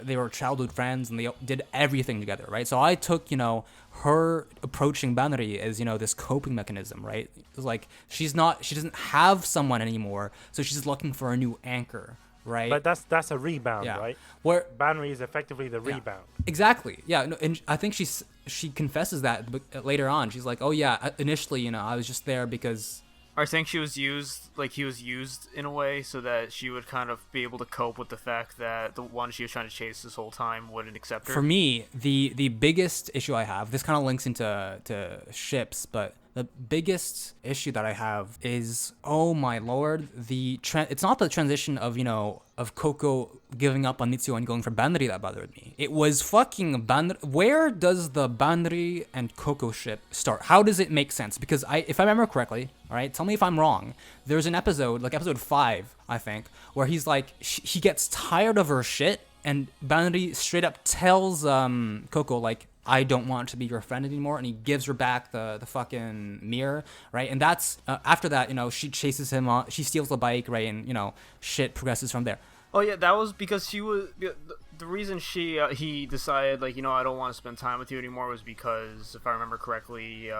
they were childhood friends and they did everything together, right? So I took, you know, her approaching Banri as, you know, this coping mechanism, right? It was like, she doesn't have someone anymore, so she's looking for a new anchor. Right. But that's a rebound, right? Where Banri is effectively the rebound. Exactly. Yeah. No, and I think she confesses that later on. She's like, oh yeah, initially, you know, I was just there because I think she was used, like he was used in a way so that she would kind of be able to cope with the fact that the one she was trying to chase this whole time wouldn't accept her. For me, the biggest issue I have, this kind of links into ships, but the biggest issue that I have is, oh my lord, it's not the transition of, you know, of Kouko giving up on Mitsuo and going for Banri that bothered me. It was fucking Banri. Where does the Banri and Kouko ship start? How does it make sense? Because if I remember correctly, all right, tell me if I'm wrong, there's an episode, like episode 5, I think, where he's like, he gets tired of her shit, and Banri straight up tells Kouko, like, I don't want to be your friend anymore, and he gives her back the fucking mirror, right? And that's after that, you know, she chases him on, she steals the bike, right? And, you know, shit progresses from there. Oh yeah, that was because she was the reason he decided, like, you know, I don't want to spend time with you anymore was because, if I remember correctly,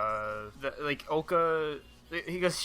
like Oka, because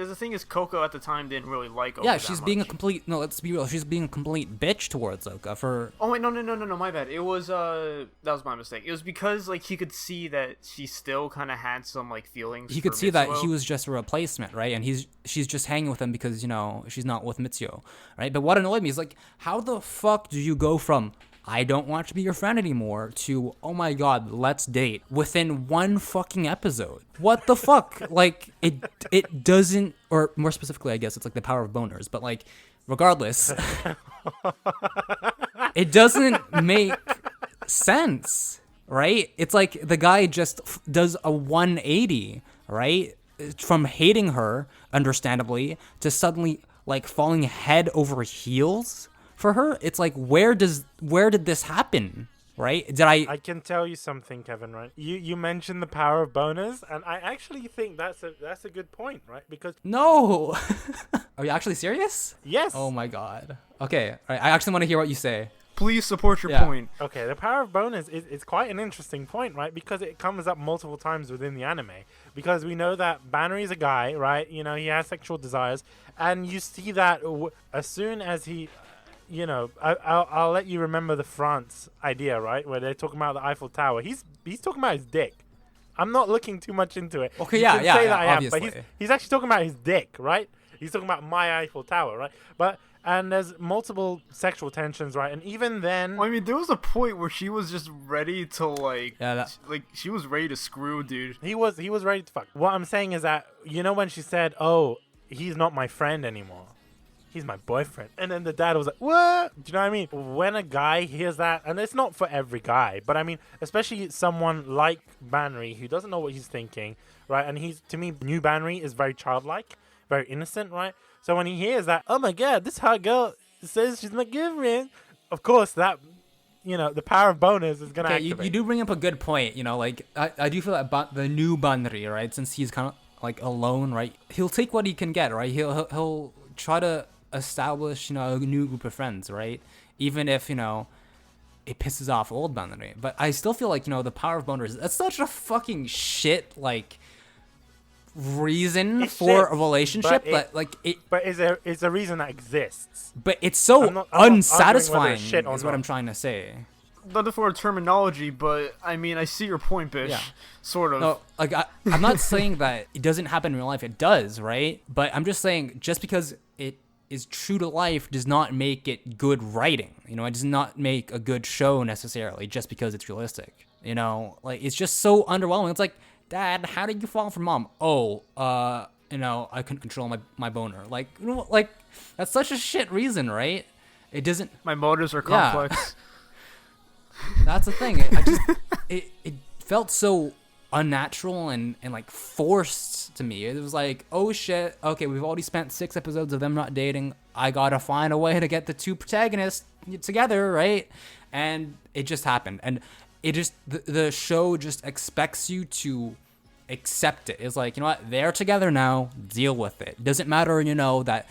the thing is, Kouko at the time didn't really like Oka. Yeah, she's being much. a complete, no, let's be real, she's being a complete bitch towards Oka for... Oh wait, no, my bad. It was, that was my mistake. It was because, like, he could see that she still kind of had some, like, feelings He could for see that Mitsuo. he was just a replacement, right? And she's just hanging with him because, you know, she's not with Mitsuo, right? But what annoyed me is, like, how the fuck do you go from, I don't want to be your friend anymore, to, oh my god, let's date, within one fucking episode? What the fuck? Like, it doesn't, or more specifically, I guess it's like the power of boners, but, like, regardless, it doesn't make sense, right? It's like the guy just does a 180, right? From hating her, understandably, to suddenly, like, falling head over heels for her. It's like, where did this happen, right? I can tell you something, Kevin, right? You mentioned the power of boners, and I actually think that's a good point, right? Because no. Are you actually serious? Yes. Oh my god. Okay, all right, I actually want to hear what you say. Please support your Yeah. point. Okay, the power of bonus is quite an interesting point, right? Because it comes up multiple times within the anime. Because we know that Banner is a guy, right? You know, he has sexual desires, and you see that as soon as he, you know, I'll let you remember the France idea, right? Where they're talking about the Eiffel Tower. He's talking about his dick. I'm not looking too much into it. Okay, you yeah, can yeah, say yeah, that I am, obviously. but he's actually talking about his dick, right? He's talking about my Eiffel Tower, right? And there's multiple sexual tensions, right? And even then, I mean, there was a point where she was just ready to, like, Yeah, she was ready to screw, dude. he was ready to fuck. What I'm saying is that, you know, when she said, "Oh, he's not my friend anymore," he's my boyfriend. And then the dad was like, what? Do you know what I mean? When a guy hears that, and it's not for every guy, but I mean, especially someone like Banri who doesn't know what he's thinking, right? And to me, new Banri is very childlike, very innocent, right? So when he hears that, oh my God, this hot girl says she's my girlfriend, of course that, the power of bonus is going to activate. You do bring up a good point, like, I do feel that the new Banri, right, since he's kind of like alone, right, he'll take what he can get, right? He'll try to establish, a new group of friends, right? Even if, it pisses off old Banri. But I still feel like, the power of boners, that's such a fucking shit, like, reason for a relationship, but it's a reason that exists. But it's so unsatisfying, is what I'm trying to say. Not for terminology, but I mean, I see your point, Bish. Yeah. Sort of. No, like I'm not saying that it doesn't happen in real life. It does, right? But I'm just saying, just because it is true to life does not make it good writing. It does not make a good show necessarily just because it's realistic. Like, it's just so underwhelming. It's like, Dad, how did you fall from Mom? Oh, I couldn't control my boner. Like, like, that's such a shit reason, right? It doesn't. My motives are complex. Yeah. That's the thing. It felt so unnatural and like forced to me. It was like, oh shit, okay, we've already spent 6 episodes of them not dating. I gotta find a way to get the two protagonists together, right? And it just happened. And it just, the show just expects you to accept it. It's like, what, they're together now, deal with it. Doesn't matter, that,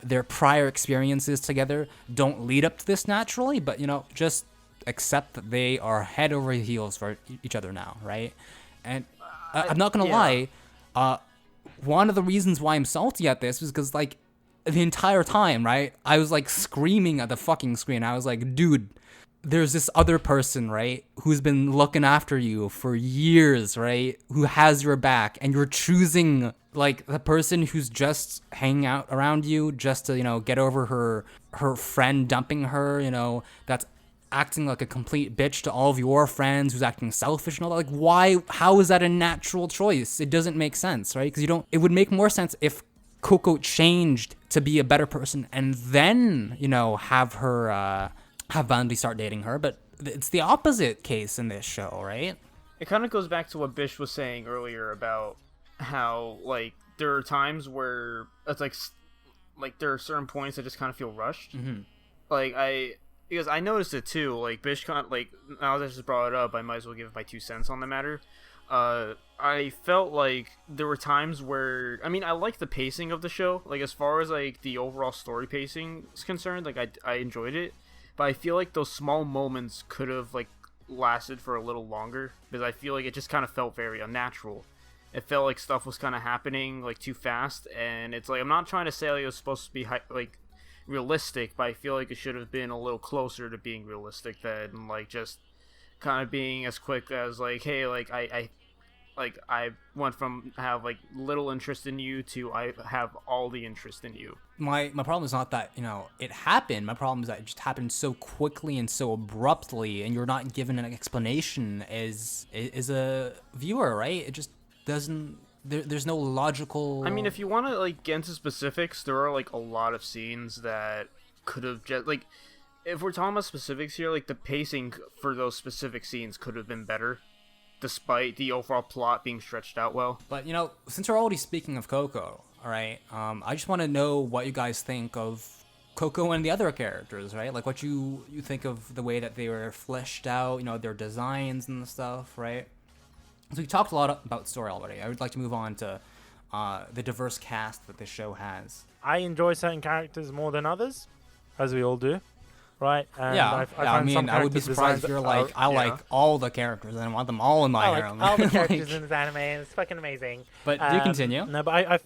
their prior experiences together don't lead up to this naturally, but, just accept that they are head over heels for each other now, right? And I'm not gonna lie, one of the reasons why I'm salty at this is because, like, the entire time, right, I was, like, screaming at the fucking screen. I was like, dude, there's this other person, right, who's been looking after you for years, right, who has your back, and you're choosing, like, the person who's just hanging out around you just to, get over her friend dumping her, that's acting like a complete bitch to all of your friends, who's acting selfish and all that. Like, why? How is that a natural choice? It doesn't make sense, right? Because it would make more sense if Kouko changed to be a better person and then, have her, have Banri start dating her. But it's the opposite case in this show, right? It kind of goes back to what Bish was saying earlier about how, like, there are times where it's like there are certain points that just kind of feel rushed. Mm-hmm. Because I noticed it too. Like, Bish kind of, like, now that I just brought it up, I might as well give my 2 cents on the matter. I felt like there were times where, I mean, I like the pacing of the show. Like, as far as, like, the overall story pacing is concerned, like, I enjoyed it. But I feel like those small moments could have, like, lasted for a little longer, because I feel like it just kind of felt very unnatural. It felt like stuff was kind of happening, like, too fast, and it's like, I'm not trying to say like, it was supposed to be like realistic, but I feel like it should have been a little closer to being realistic than, like, just kind of being as quick as, like, hey, like, I went from have, like, little interest in you to I have all the interest in you. My problem is not that, it happened. My problem is that it just happened so quickly and so abruptly, and you're not given an explanation as a viewer, right? It just doesn't... There's no logical... I mean, if you want to, like, get into specifics, there are, like, a lot of scenes that could have just... Like, if we're talking about specifics here, like, the pacing for those specific scenes could have been better, despite the overall plot being stretched out well. But, since we're already speaking of Kouko, all right, I just want to know what you guys think of Kouko and the other characters, right? Like, what you think of the way that they were fleshed out, their designs and stuff, right? So we talked a lot about story already. I would like to move on to the diverse cast that this show has. I enjoy certain characters more than others, as we all do. Right? And I would be surprised if you're like, I like all the characters and I want them all in my harem. All the characters in this anime, and it's fucking amazing. But do continue. No, but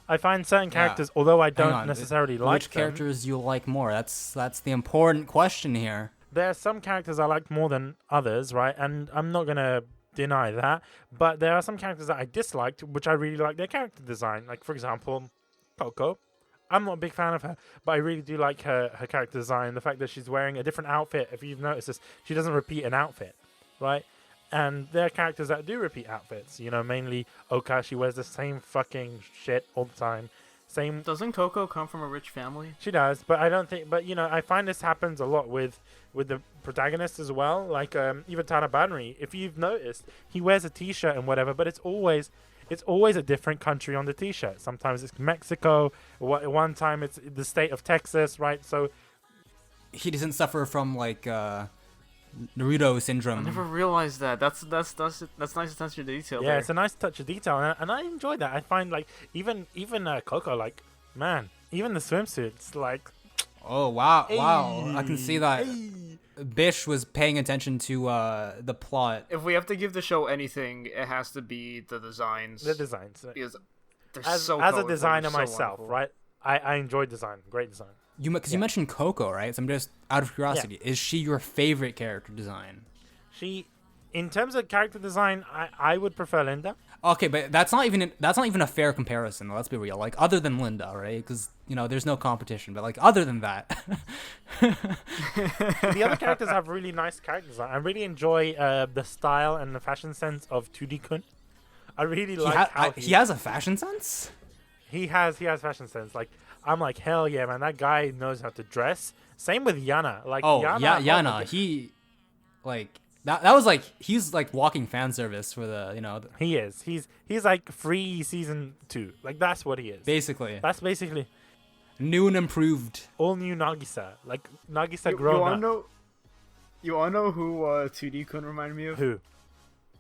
I find certain characters, although I don't necessarily like which characters you like more? That's the important question here. There are some characters I like more than others, right? And I'm not going to deny that. But there are some characters that I disliked, which I really like their character design. Like, for example, Kouko. I'm not a big fan of her, but I really do like her character design. The fact that she's wearing a different outfit. If you've noticed this, she doesn't repeat an outfit, right? And there are characters that do repeat outfits. Mainly Oka. She wears the same fucking shit all the time. Same. Doesn't Coco come from a rich family? She does, but I don't think. But I find this happens a lot with the protagonist as well. Like even Tada Banri, if you've noticed, he wears a T-shirt and whatever, but it's always a different country on the T-shirt. Sometimes it's Mexico. One time it's the state of Texas, right? So he doesn't suffer from like Naruto syndrome. I never realized that. That's nice attention to detail. yeah, there. it's a nice touch of detail, and I enjoy that. I find like even Coco, like man, even the swimsuits, like. Oh wow, Hey, wow! I can see that hey. Bish was paying attention to the plot. If we have to give the show anything, it has to be the designs. The designs. Because they're As so a colorful, designer so myself, wonderful. right? I enjoy design. Great design. You mentioned Coco, right? So I'm just out of curiosity. Is she your favorite character design? She, in terms of character design, I would prefer Linda. Okay, but that's not even a fair comparison. Though, let's be real. Like other than Linda, right? Because there's no competition. But like other than that, The other characters have really nice character design. I really enjoy the style and the fashion sense of 2D Kun. I really like how he has a fashion sense. he has fashion sense. Like I'm like hell yeah, man. That guy knows how to dress. Same with Yana. Like Yana. He like that was like he's like walking fan service for the He is. He's like free season 2. Like that's what he is. basically That's basically new and improved. all new Nagisa. Like Nagisa grown up. You wanna know who 2D Kun reminded me of? Who?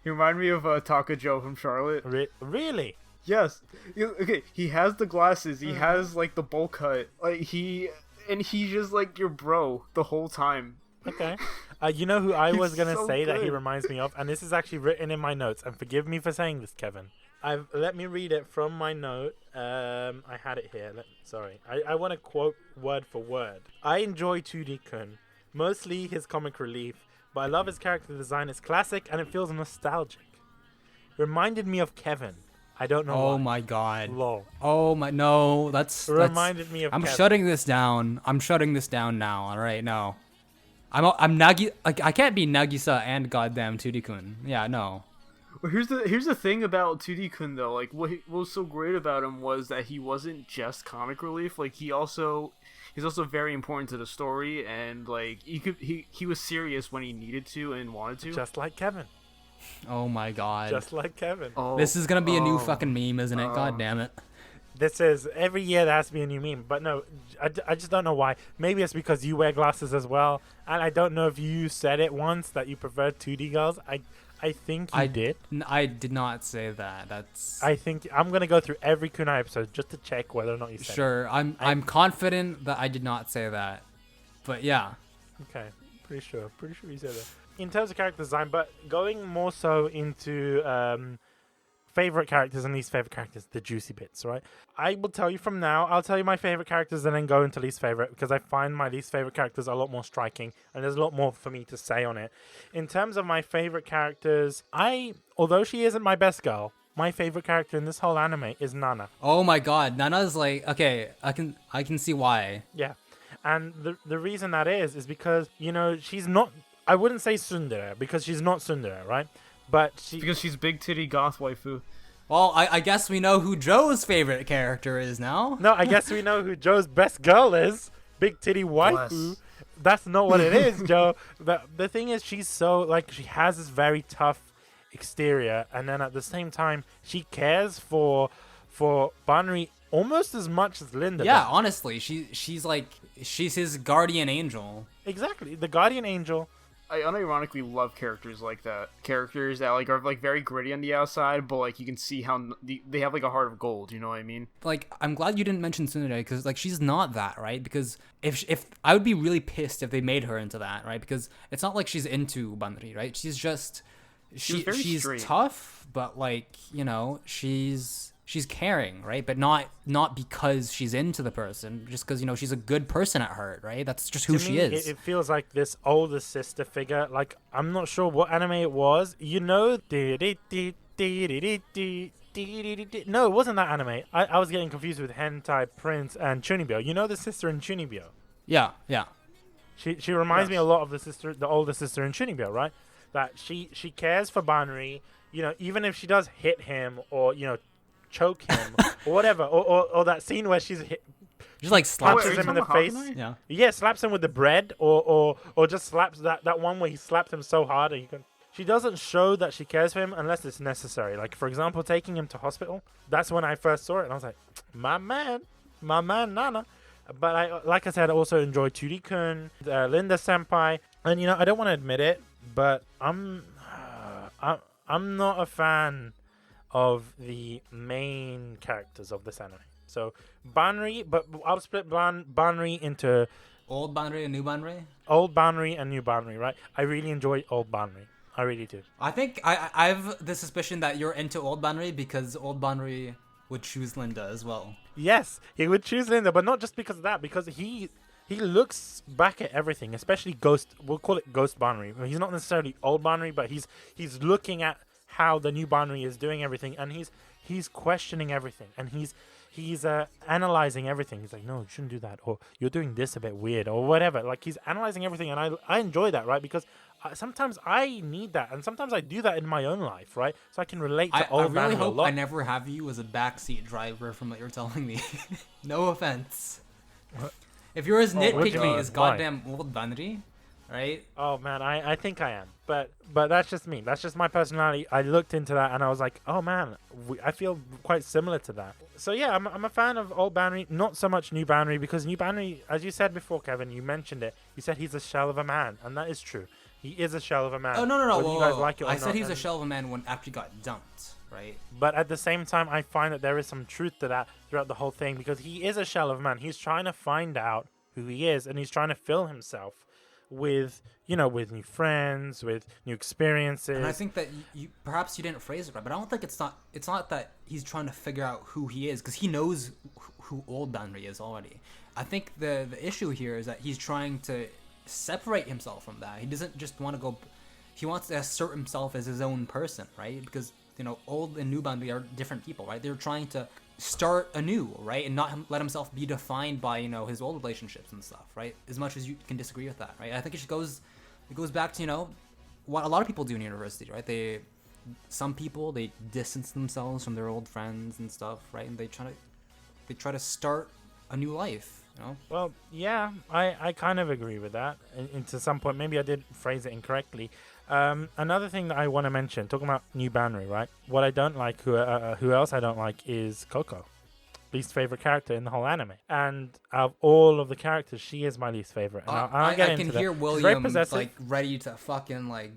He reminded me of Takajo from Charlotte. Really? Yes. Okay, he has the glasses. He has like the bowl cut. Like he's just like your bro the whole time. Okay. You know who I He's was gonna so say that he good. reminds me of, and this is actually written in my notes. And forgive me for saying this, Kevin. Let me read it from my note. I had it here. Sorry. I want to quote word for word. I enjoy 2D Kun, mostly his comic relief, but I love his character design. It's classic and it feels nostalgic. Reminded me of Kevin. I don't know. Oh why. my god. Lol. Oh my no. That's Reminded me of. I'm Kevin. shutting this down. I'm shutting this down now. All right, no. I'm Nagi. Like I can't be Nagisa and goddamn 2D Kun. Yeah, no. Well, here's the thing about 2D Kun though. Like what was so great about him was that he wasn't just comic relief. Like he's also very important to the story, and like he was serious when he needed to and wanted to. Just like Kevin. Oh my god. Just like Kevin. Oh, This is gonna be a new fucking meme, isn't it? God damn it. This is every year there has to be a new meme, but no, I just don't know why. Maybe it's because you wear glasses as well, and I don't know if you said it once that you prefer 2D girls. I think you did. I did not say that. That's I think I'm gonna go through every Kunai episode just to check whether or not you said sure. I'm confident that I did not say that, but yeah. it. Okay, pretty sure you said that. In terms of character design, but going more so into favorite characters and least favorite characters, the juicy bits, right? I will tell you from now. I'll tell you my favorite characters and then go into least favorite, because I find my least favorite characters a lot more striking and there's a lot more for me to say on it. In terms of my favorite characters, although she isn't my best girl, my favorite character in this whole anime is Nana. Oh my god, Nana's like okay. I can see why. Yeah, and the reason that is because she's not. I wouldn't say tsundere because she's not tsundere, right? But because she's big titty goth waifu. Well, I guess we know who Joe's favorite character is now. No, I guess we know who Joe's best girl is. Big titty waifu. Bless. That's not what it is, Joe. The thing is, she's so like she has this very tough exterior, and then at the same time, she cares for Banri almost as much as Linda. Yeah, does. honestly, she's his guardian angel. Exactly, the guardian angel. I unironically love characters like that. Characters that like are like very gritty on the outside, but like you can see how they have like a heart of gold. You know what I mean? Like, I'm glad you didn't mention Tsundere because like she's not that, right? Because if I would be really pissed if they made her into that, right? Because it's not like she's into Banri, right? She's just she's straight. tough, but like she's caring, right? But not because she's into the person, just because she's a good person at heart, right? That's just who To she me, is. It feels like this older sister figure. Like I'm not sure what anime it was. No, it wasn't that anime. I was getting confused with Hentai Prince and Chunibyo. You know the sister in Chunibyo. Yeah. She reminds me a lot of the older sister in Chunibyo, right? That she cares for Banri. Even if she does hit him or choke him or whatever, or that scene where she's Just like slaps punches him in you the talking face. about Haganai? Yeah. Yeah, slaps him with the bread, or just slaps that one where he slapped him so hard that you can. She doesn't show that she cares for him unless it's necessary. Like, for example, taking him to hospital. That's when I first saw it, and I was like, my man, Nana. But like I said, I also enjoy Churi-kun, Linda Senpai, and I don't want to admit it, but I'm not a fan of the main characters of this anime. So Banri, but I'll split Banri into Old Banri and new Banri. old Banri and new Banri, right? I really enjoy old Banri. I really do. I think I've the suspicion that you're into old Banri because old Banri would choose Linda as well. Yes, he would choose Linda, but not just because of that, because he looks back at everything, especially Ghost. We'll call it Ghost Banri. He's not necessarily old Banri, but he's looking at how the new Banri is doing everything, and he's questioning everything, and he's analyzing everything. He's like, no, you shouldn't do that, or you're doing this a bit weird, or whatever. Like, he's analyzing everything, and I enjoy that, right? Because sometimes I need that, and sometimes I do that in my own life, right? So I can relate to I old really Banri a hope lot. I never have you as a backseat driver from what you're telling me. No offense. What? If you're as what do you nitpicky mean? as Why? goddamn old Banri, right? Oh man, I think I am, but that's just me. That's just my personality. I looked into that and I was like, oh man, I feel quite similar to that. So yeah, I'm a fan of old Banri, not so much new Banri, because new Banri, as you said before, Kevin, you mentioned it. You said he's a shell of a man, and that is true. He is a shell of a man. Oh no! Whether Whoa, you guys whoa. like it or I not, said he was a and- shell of a man when after he got dumped, right? But at the same time, I find that there is some truth to that throughout the whole thing, because he is a shell of a man. He's trying to find out who he is, and he's trying to fill himself with with new friends, with new experiences. And I think that you perhaps you didn't phrase it right, but I don't think it's not that he's trying to figure out who he is, because he knows who old Banri is already. I think the issue here is that he's trying to separate himself from that. He doesn't just want to go. He wants to assert himself as his own person, right? Because old and new Banri are different people, right? They're trying to start anew, right, and not let himself be defined by his old relationships and stuff, right? As much as you can disagree with that, right? I think it goes back to what a lot of people do in university, right? Some people distance themselves from their old friends and stuff, right? And they try to start a new life, Well, yeah, I kind of agree with that. And to some point, maybe I did phrase it incorrectly. Another thing that I want to mention, talking about new Banri, right? What I don't like, who else I don't like, is Kouko. Least favorite character in the whole anime. And out of all of the characters, she is my least favorite. And I'll get I into can that. hear She's very William possessive. ready to fucking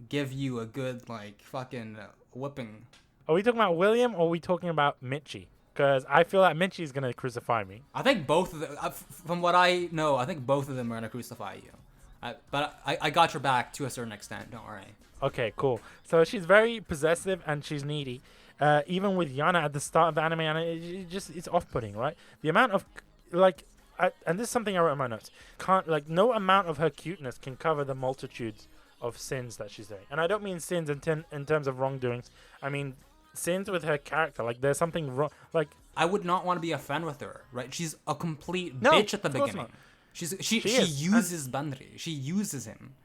give you a good fucking whipping. Are we talking about William, or are we talking about Michi? Because I feel like Michi's going to crucify me. I think both of them, from what I know, I think both of them are gonna crucify you. But I got your back to a certain extent. Don't worry. Okay, cool. So she's very possessive and she's needy. Even with Yana at the start of the anime, and it's off-putting, right? The amount of and this is something I wrote in my notes. No amount of her cuteness can cover the multitudes of sins that she's doing. And I don't mean sins in terms of wrongdoings. I mean sins with her character. Like, there's something wrong. Like, I would not want to be a friend with her, right? She's a complete No, bitch at the of course beginning. not. She is. uses Banri. She uses him,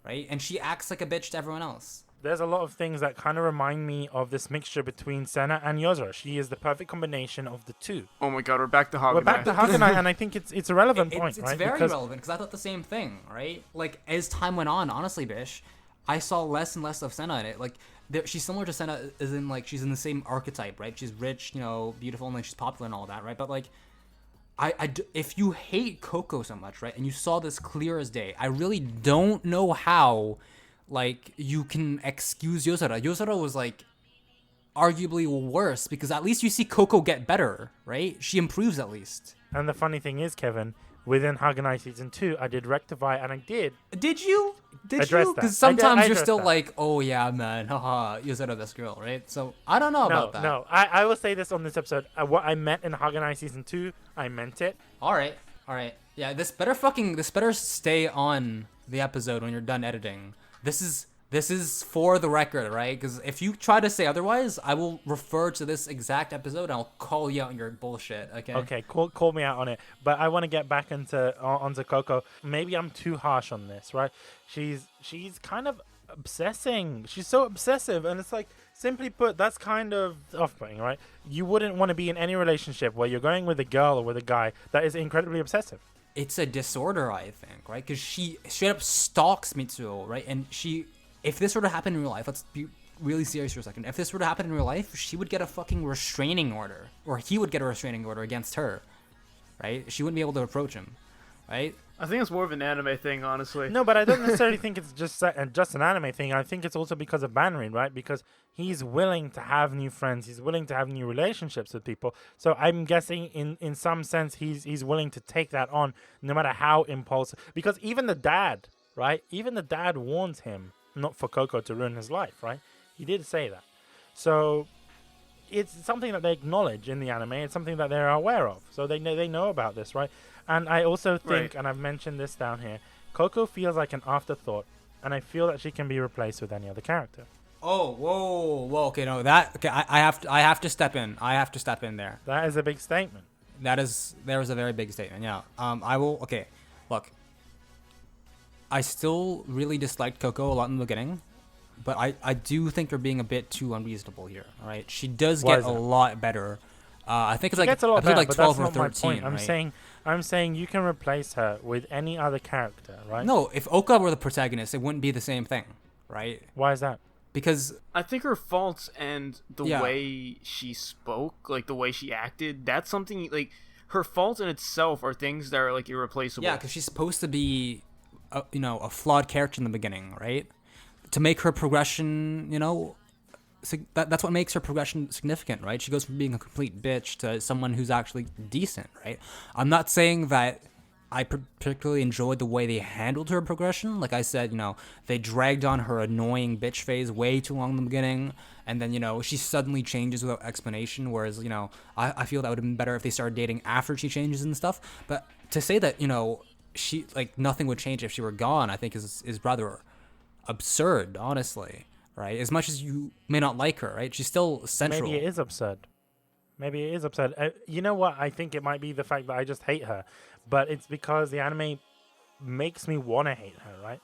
right? And she acts like a bitch to everyone else. there's a lot of things that kind of remind me of this mixture between Senna and Yozora. She is the perfect combination of the two. Oh my god, we're back to Haganai. We're back to Haganai, and I think it's a relevant point, It's right? very Because- relevant because I thought the same thing, right? Like, as time went on, honestly, Bish, I saw less and less of Senna in it. Like, she's similar to Senna, as in, she's in the same archetype, right? She's rich, beautiful, and then she's popular and all that, right? But, if you hate Kouko so much, right, and you saw this clear as day, I really don't know how, you can excuse Yozora. Yozora was, arguably worse, because at least you see Kouko get better, right? She improves at least. And the funny thing is, Kevin, within Haganai Season 2, I did rectify, and I did. Did you? Address that. Because I sometimes you're addressed still that. like, oh yeah, man, haha, Yozora this girl, right? So I don't know about that. No. I will say this on this episode. What I meant in Haganai Season 2, I meant it. All right. Yeah, this better stay on the episode when you're done editing. This is for the record, right? Because if you try to say otherwise, I will refer to this exact episode and I'll call you out on your bullshit. Okay. Okay, call me out on it. But I want to get back onto Kouko. Maybe I'm too harsh on this, right? She's kind of obsessing. She's so obsessive, and it's like Simply put, that's kind of off-putting, right? You wouldn't want to be in any relationship where you're going with a girl or with a guy that is incredibly obsessive. It's a disorder, I think, right? Because she straight up stalks Mitsuo, right? And if this were to happen in real life, let's be really serious for a second. If this were to happen in real life, she would get a fucking restraining order, or he would get a restraining order against her, right? She wouldn't be able to approach him, right? I think it's more of an anime thing, honestly. No, but I don't necessarily think it's just an anime thing. I think it's also because of Banri, right? Because he's willing to have new friends. He's willing to have new relationships with people. So I'm guessing in some sense he's willing to take that on no matter how impulsive. Because even the dad, right? Even the dad warns him not for Kouko to ruin his life, right? He did say that. So it's something that they acknowledge in the anime. It's something that they're aware of. So they know about this, right? And I also think, and I've mentioned this down here, Kouko feels like an afterthought, and I feel that she can be replaced with any other character. Oh, whoa, okay, no, I have to step in. I have to step in there. That is a big statement. There is a very big statement, yeah. I will, okay, look. I still really disliked Kouko a lot in the beginning, but I do think they're being a bit too unreasonable here, alright? She does get a lot better. I think it's like, a like 12 or not 13, my point. right? I'm saying you can replace her with any other character, right? No, if Oka were the protagonist, it wouldn't be the same thing, right? Why is that? Because I think her faults and the Yeah. way she spoke, like the way she acted, that's something like her faults in itself are things that are like irreplaceable. yeah, because she's supposed to be, a flawed character in the beginning, right? To make her progression, that's what makes her progression significant, right? She goes from being a complete bitch to someone who's actually decent, right? I'm not saying that I particularly enjoyed the way they handled her progression. Like I said, they dragged on her annoying bitch phase way too long in the beginning, and then, she suddenly changes without explanation, whereas, I feel that would have been better if they started dating after she changes and stuff. But to say that, she, like, nothing would change if she were gone, I think is rather absurd, honestly. Right, as much as you may not like her, right? She's still central. Maybe it is absurd. You know what? I think it might be the fact that I just hate her, but it's because the anime makes me want to hate her, right?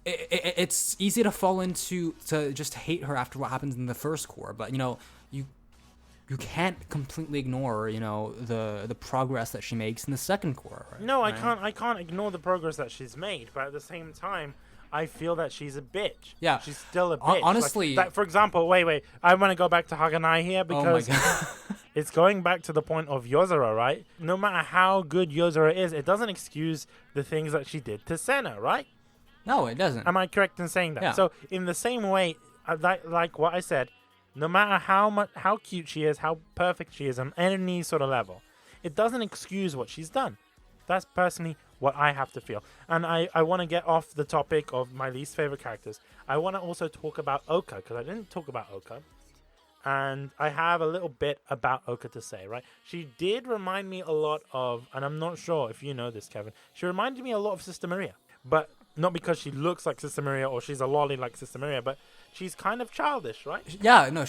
It's easy to fall into to just hate her after what happens in the first core, but you can't completely ignore the progress that she makes in the second core. Right? No, I can't ignore the progress that she's made, but at the same time, I feel that she's a bitch. Yeah. She's still a bitch. Honestly. Like, for example, wait. I want to go back to Haganai here because it's going back to the point of Yozora, right? No matter how good Yozora is, it doesn't excuse the things that she did to Senna, right? No, it doesn't. Am I correct in saying that? Yeah. So, in the same way, like what I said, no matter how cute she is, how perfect she is on any sort of level, it doesn't excuse what she's done. That's personally what I have to feel. And I want to get off the topic of my least favorite characters. I want to also talk about Oka, because I didn't talk about Oka. And I have a little bit about Oka to say, right? She did remind me a lot of, and I'm not sure if you know this, Kevin, she reminded me a lot of Sister Maria. But not because she looks like Sister Maria or she's a lolly like Sister Maria, but she's kind of childish, right? Yeah, no,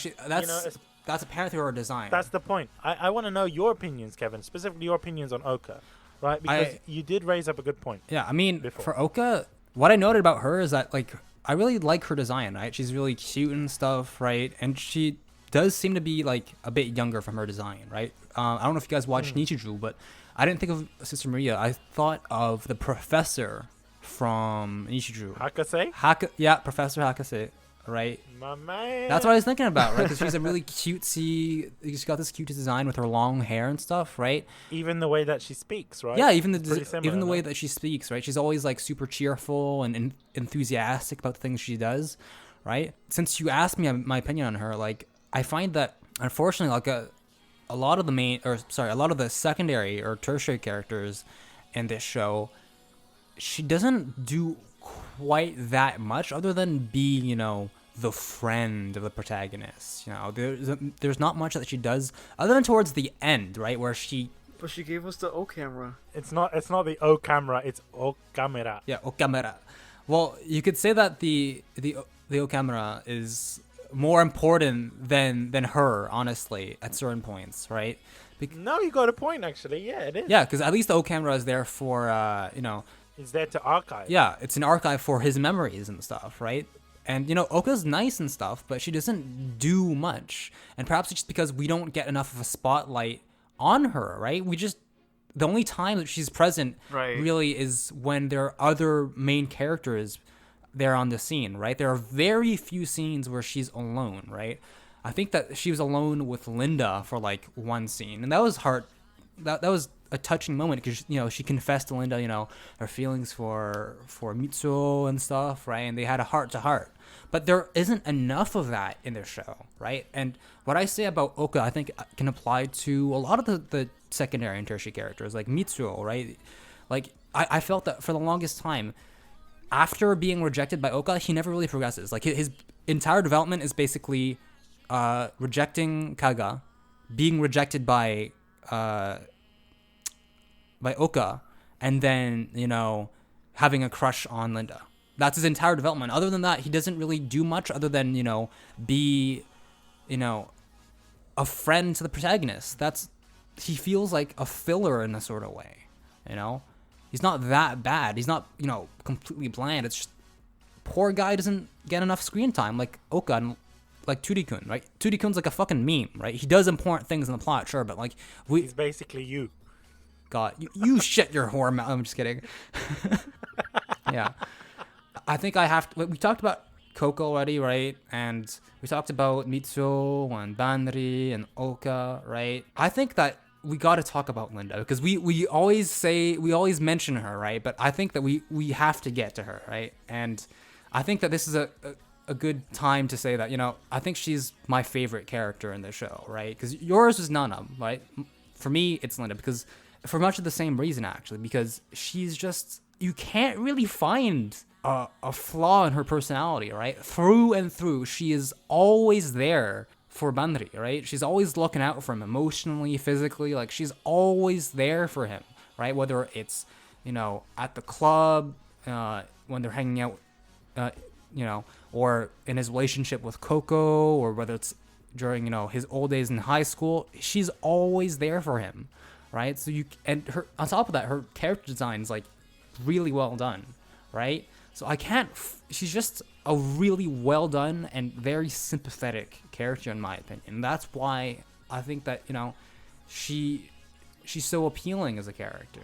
that's apparent through her design. That's the point. I want to know your opinions, Kevin, specifically your opinions on Oka. Right, because you did raise up a good point. Yeah, I mean, before. For Oka, what I noted about her is that, like, I really like her design, right? She's really cute and stuff, right? And she does seem to be, like, a bit younger from her design, right? I don't know if you guys watched Nichijou, but I didn't think of Sister Maria. I thought of the professor from Nichijou. Hakase? Yeah, Professor Hakase, right? My man. That's what I was thinking about, right? Because she's a really cutesy. She's got this cute design with her long hair and stuff, right? Even the way that she speaks, right? Yeah, even the way that she speaks, right? She's always like super cheerful and enthusiastic about the things she does, right? Since you asked me my opinion on her, like I find that unfortunately, like a lot of the secondary or tertiary characters in this show, she doesn't do quite that much other than be, the friend of the protagonist. There's not much that she does other than towards the end, right, where she. But she gave us the O camera. It's not the O camera. It's O camera. Yeah, O camera. Well, you could say that the O camera is more important than her, honestly, at certain points, right? No, you got a point. Actually, yeah, it is. Yeah, because at least the O camera is there for It's there to archive. Yeah, it's an archive for his memories and stuff, right? And, you know, Oka's nice and stuff, but she doesn't do much. And perhaps it's just because we don't get enough of a spotlight on her, right? The only time that she's present really is when there are other main characters there on the scene, right? There are very few scenes where she's alone, right? I think that she was alone with Linda for like one scene, and that was that was a touching moment because, you know, she confessed to Linda, you know, her feelings for Mitsuo and stuff, right? And they had a heart to heart. But there isn't enough of that in the show, right? And what I say about Oka, I think can apply to a lot of the secondary and tertiary characters, like Mitsuo, right? Like, I felt that for the longest time, after being rejected by Oka, he never really progresses. Like, his entire development is basically rejecting Kaga, being rejected by Oka, and then, you know, having a crush on Linda. That's his entire development. Other than that, he doesn't really do much other than, you know, be, you know, a friend to the protagonist. He feels like a filler in a sort of way, you know? He's not that bad. He's not, you know, completely bland. It's just poor guy doesn't get enough screen time like Oka and like Turi-kun, right? Turi-kun's like a fucking meme, right? He does important things in the plot, sure, but like he's basically you. God, you shut your whore mouth. I'm just kidding. Yeah. I think we talked about Kouko already, right? And we talked about Mitsuo and Banri and Oka, right? I think that we got to talk about Linda because we always mention her, right? But I think that we have to get to her, right? And I think that this is a good time to say that, you know, I think she's my favorite character in the show, right? Because yours is Nana, right? For me, it's Linda because for much of the same reason, actually, because she's just, you can't really find a flaw in her personality, right? Through and through, she is always there for Banri, right? She's always looking out for him emotionally, physically, like she's always there for him, right? Whether it's, you know, at the club, when they're hanging out, you know, or in his relationship with Kouko, or whether it's during, you know, his old days in high school, she's always there for him, right? So her, on top of that, her character design's like really well done, right? So she's just a really well done and very sympathetic character in my opinion. That's why I think that, you know, she's so appealing as a character.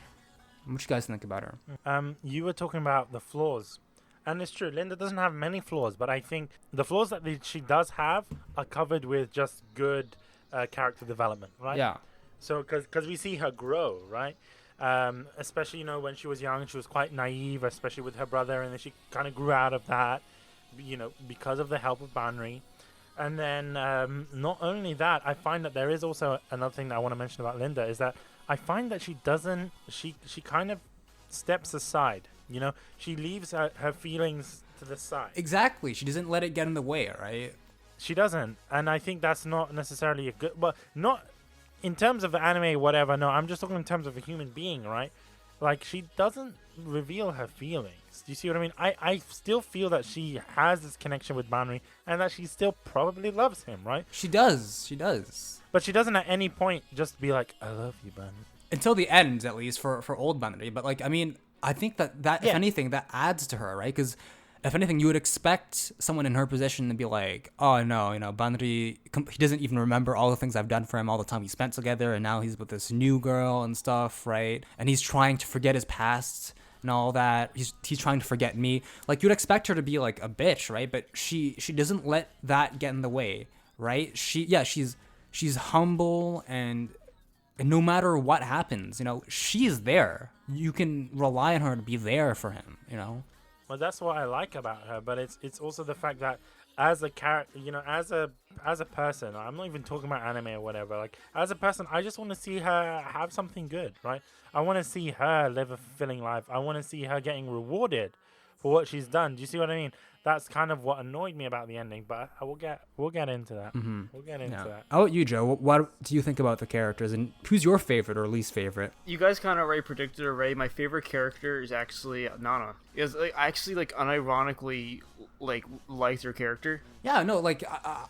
What you guys think about her? You were talking about the flaws. And it's true, Linda doesn't have many flaws, but I think the flaws that she does have are covered with just good character development, right? Yeah. So, because we see her grow, right? Especially, you know, when she was young, she was quite naive, especially with her brother, and then she kind of grew out of that, you know, because of the help of Banri. And then not only that, I find that there is also another thing that I want to mention about Linda is that I find that she kind of steps aside, you know, she leaves her feelings to the side. Exactly. She doesn't let it get in the way, right? She doesn't. And I think that's not necessarily a good, well, not in terms of anime, whatever. No, I'm just talking in terms of a human being, right? Like, she doesn't reveal her feelings. Do you see what I mean? I still feel that she has this connection with Banri and that she still probably loves him, right? She does. But she doesn't at any point just be like, I love you, Banri. Until the end, at least, for old Banri. But, like, I mean, I think that if anything, that adds to her, right? Because if anything, you would expect someone in her position to be like, oh, no, you know, Banri, he doesn't even remember all the things I've done for him, all the time we spent together, and now he's with this new girl and stuff, right? And he's trying to forget his past and all that. He's trying to forget me. Like, you'd expect her to be, like, a bitch, right? But she doesn't let that get in the way, right? She's humble, and no matter what happens, you know, she's there. You can rely on her to be there for him, you know? Well, that's what I like about her, but it's also the fact that as a character, you know, as a person, I'm not even talking about anime or whatever. Like, as a person, I just want to see her have something good, right? I want to see her live a fulfilling life. I want to see her getting rewarded for what she's done. Do you see what I mean? That's kind of what annoyed me about the ending, but we'll get into that. Mm-hmm. We'll get into that. How about you, Joe? What do you think about the characters, and who's your favorite or least favorite? You guys kind of already predicted already. My favorite character is actually Nana. Because I actually unironically liked her character. Yeah, no, like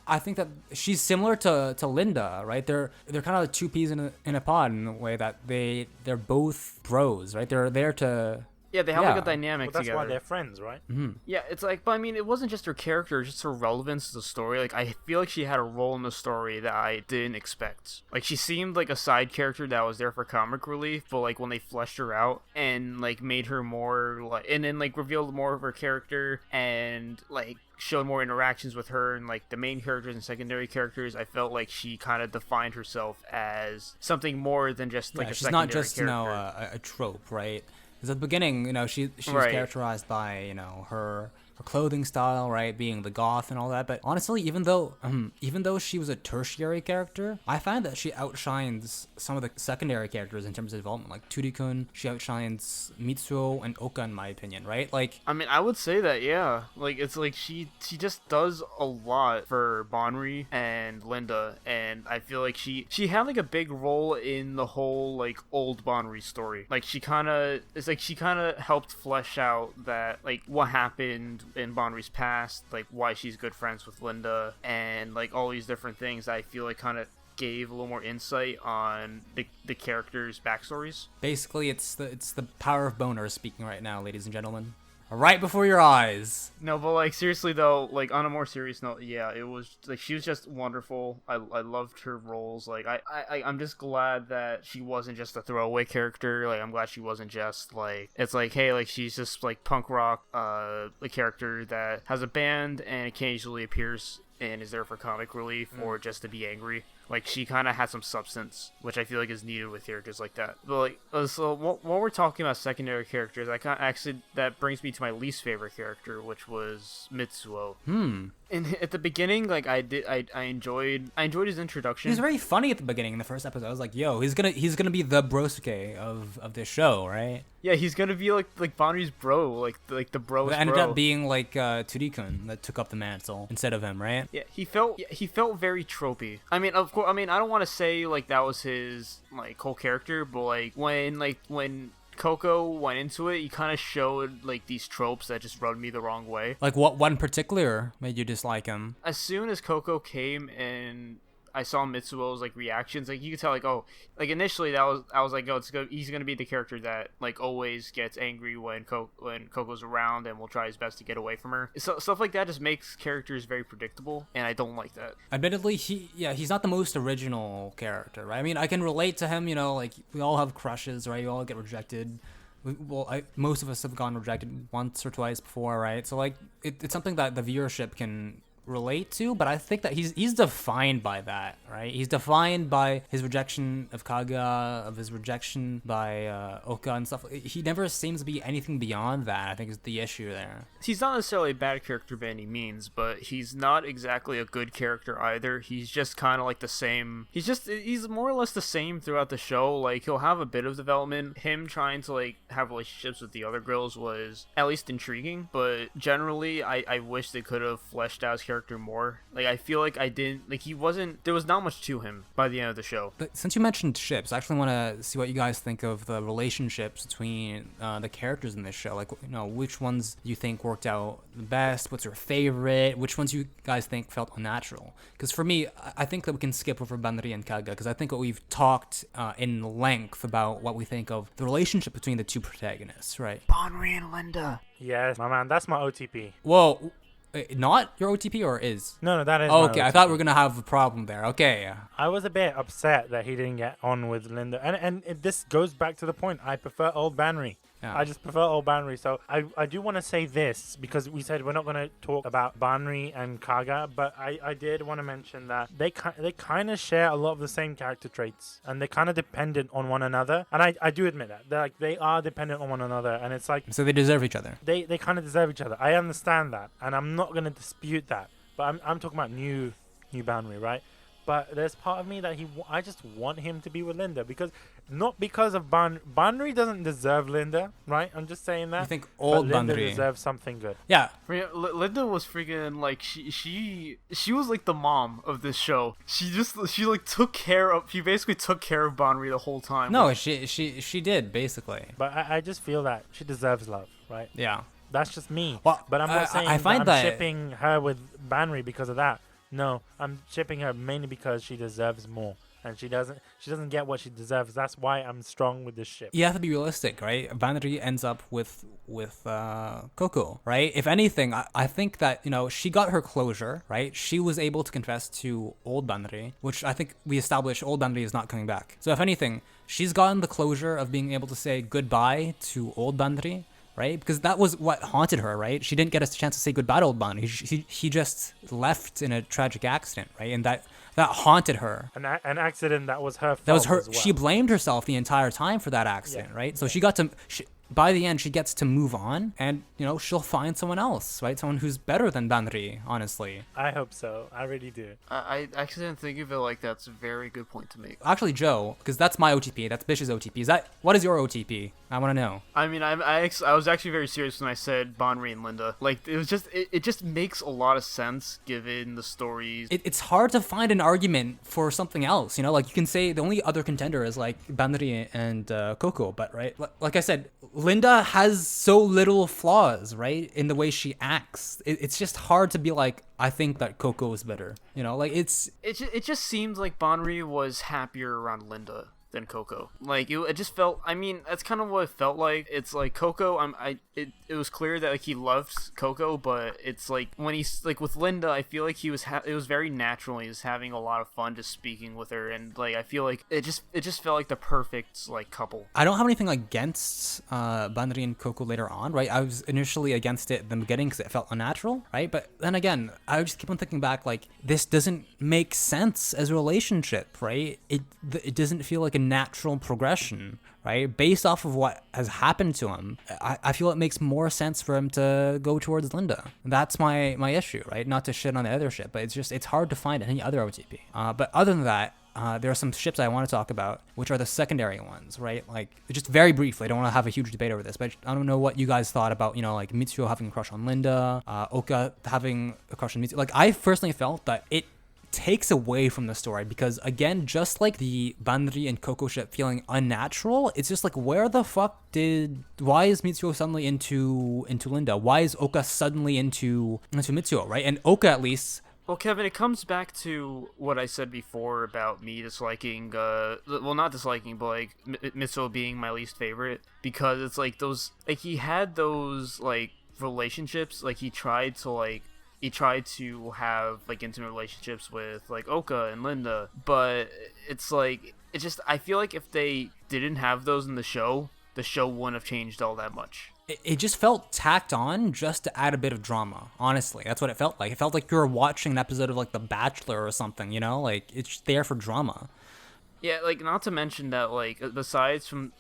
I think that she's similar to Linda, right? They're kind of two peas in a pod in a way that they're both bros, right? They're there to Yeah, they have like a dynamic Well, that's together. why they're friends, right? Yeah, it's like, but I mean, it wasn't just her character, just her relevance to the story. Like, I feel like she had a role in the story that I didn't expect. Like, she seemed like a side character that was there for comic relief, but like when they fleshed her out and like made her more like, and then like revealed more of her character and like showed more interactions with her and like the main characters and secondary characters, I felt like she kind of defined herself as something more than just like a she's secondary not just character. a trope, right? Because at the beginning, she was Right. characterized by her clothing style, right, being the goth and all that. But honestly, even though she was a tertiary character, I find that she outshines some of the secondary characters in terms of development. Like Turikun, she outshines Mitsuo and Oka, in my opinion, right? Like, I mean, I would say that, yeah. Like, it's like she just does a lot for Banri and Linda, and I feel like she had like a big role in the whole like old Banri story. Like, she kind of helped flesh out that like what happened in Banri's past, like why she's good friends with Linda, and like all these different things. I feel like kind of gave a little more insight on the characters' backstories. basically, it's the power of boner speaking right now, ladies and gentlemen. Right before your eyes. No, but like seriously though, like on a more serious note, yeah, it was like she was just wonderful. I loved her roles. Like I'm just glad that she wasn't just a throwaway character. Like I'm glad she wasn't just like, it's like, hey, like she's just like punk rock a character that has a band and occasionally appears and is there for comic relief or just to be angry. Like, she kind of had some substance, which I feel like is needed with characters like that. But, like, so while we're talking about secondary characters, that brings me to my least favorite character, which was Mitsuo. And at the beginning, like, I enjoyed his introduction. He was very funny at the beginning in the first episode. I was like, yo, he's gonna be the brosuke of this show, right? Yeah, he's gonna be like Banri's bro, like the bro. It ended up being like Turikun that took up the mantle instead of him, right? Yeah, he felt very tropey. I mean, of course, I don't want to say like that was his like whole character, but like when Coco went into it, he kind of showed like these tropes that just rubbed me the wrong way. Like, what one particular made you dislike him? As soon as Coco came and I saw Mitsuo's like reactions, like you could tell, like, oh, like initially I was like, oh, he's gonna be the character that like always gets angry when Coco's around and will try his best to get away from her. So stuff like that just makes characters very predictable, and I don't like that. Admittedly, he's not the most original character, right? I mean, I can relate to him, like we all have crushes, right? We all get rejected. Most of us have gone rejected once or twice before, right? So like, it's something that the viewership can relate to, but I think that he's defined by that, right? He's defined by his rejection of Kaga, of his rejection by Oka and stuff. He never seems to be anything beyond that, I think, is the issue there. He's not necessarily a bad character by any means, but he's not exactly a good character either. He's just kind of like the same. He's more or less the same throughout the show. Like, he'll have a bit of development. Him trying to like have relationships with the other girls was at least intriguing, but generally I wish they could have fleshed out his character more. Like, I feel like there was not much to him by the end of the show. But since you mentioned ships, I actually want to see what you guys think of the relationships between the characters in this show. Like, which ones you think worked out the best? What's your favorite? Which ones you guys think felt unnatural? Because for me, I think that we can skip over Banri and Kaga, because I think that we've talked in length about what we think of the relationship between the two protagonists, right? Banri and Linda. Yes, my man, that's my OTP. Whoa. Not your OTP, or is? No, that is Oh, my okay, I OTP. thought we were gonna have a problem there. Okay. I was a bit upset that he didn't get on with Linda. And this goes back to the point. I prefer old Banri. Yeah. I just prefer old Banri. So I do want to say this, because we said we're not going to talk about Banri and Kaga, but I did want to mention that they kind of share a lot of the same character traits, and they're kind of dependent on one another. And I do admit that. They are dependent on one another, and it's like, So they deserve each other. they kind of deserve each other. I understand that, and I'm not going to dispute that. But I'm talking about new Banri, right? But there's part of me that I just want him to be with Linda, not because of Banri doesn't deserve Linda, right? I'm just saying that. You think But old Linda Banri deserves something good. Yeah. Linda was freaking like she was like the mom of this show. She basically took care of Banri the whole time. No, she did, basically. But I just feel that she deserves love, right? Yeah. That's just me. Well, but I'm not saying I find I'm that shipping her with Banri because of that. No, I'm shipping her mainly because she deserves more. and she doesn't get what she deserves. That's why I'm strong with this ship. You have to be realistic, right? Banri ends up with Kouko, right? If anything, I think that, you know, she got her closure, right? She was able to confess to old Banri, which I think we established old Banri is not coming back. So if anything, she's gotten the closure of being able to say goodbye to old Banri, right? Because that was what haunted her, right? She didn't get a chance to say goodbye to old Banri. He just left in a tragic accident, right? And that haunted her. An accident that was her fault. That was her. As well. She blamed herself the entire time for that accident, right? So she got to. By the end, she gets to move on, and you know she'll find someone else, right? Someone who's better than Banri, honestly. I hope so. I really do. I actually didn't think of it like that's a very good point to make. Actually, Joe, because that's my OTP. That's Bish's OTP. What is your OTP? I want to know. I mean, I was actually very serious when I said Banri and Linda. Like, it was just it just makes a lot of sense given the stories. It's hard to find an argument for something else, you know? Like, you can say the only other contender is, like, Banri and Kouko, but, right? Like I said, Linda has so little flaws, right? In the way she acts. It's just hard to be like, I think that Kouko is better. You know, like, It just seems like Banri was happier around Linda than Kouko. Like, it just felt, I mean, that's kind of what it felt like. It's like Kouko, it was clear that, like, he loved Kouko, but it's like when he's like with Linda, I feel like it was very natural. He was having a lot of fun just speaking with her, and like I feel like it just felt like the perfect like couple. I don't have anything against Banri and Kouko later on, right? I was initially against it in the beginning because it felt unnatural, right? But then again, I just keep on thinking back, like, this doesn't make sense as a relationship, right? It doesn't feel like a natural progression, right? Based off of what has happened to him, I feel it makes more sense for him to go towards Linda. That's my issue, right? Not to shit on the other ship, but it's hard to find any other OTP. But other than that, there are some ships I want to talk about, which are the secondary ones, right? Like, just very briefly, I don't want to have a huge debate over this, but I don't know what you guys thought about, you know, like Mitsuo having a crush on Linda, Oka having a crush on Mitsuo. Like, I personally felt that it takes away from the story because, again, just like the Banri and Kouko ship feeling unnatural, it's just like, why is Mitsuo suddenly into Linda? Why is Oka suddenly into Mitsuo, right? And Oka, at least. Well, Kevin, it comes back to what I said before about me disliking, not disliking, but like Mitsuo being my least favorite, because it's like he had those like relationships, like he tried to have like intimate relationships with like Oka and Linda, but it's like I feel like if they didn't have those in the show wouldn't have changed all that much. It just felt tacked on just to add a bit of drama. Honestly, that's what it felt like. It felt like you were watching an episode of like The Bachelor or something, you know? Like, it's there for drama. Yeah, like, not to mention that, like, aside from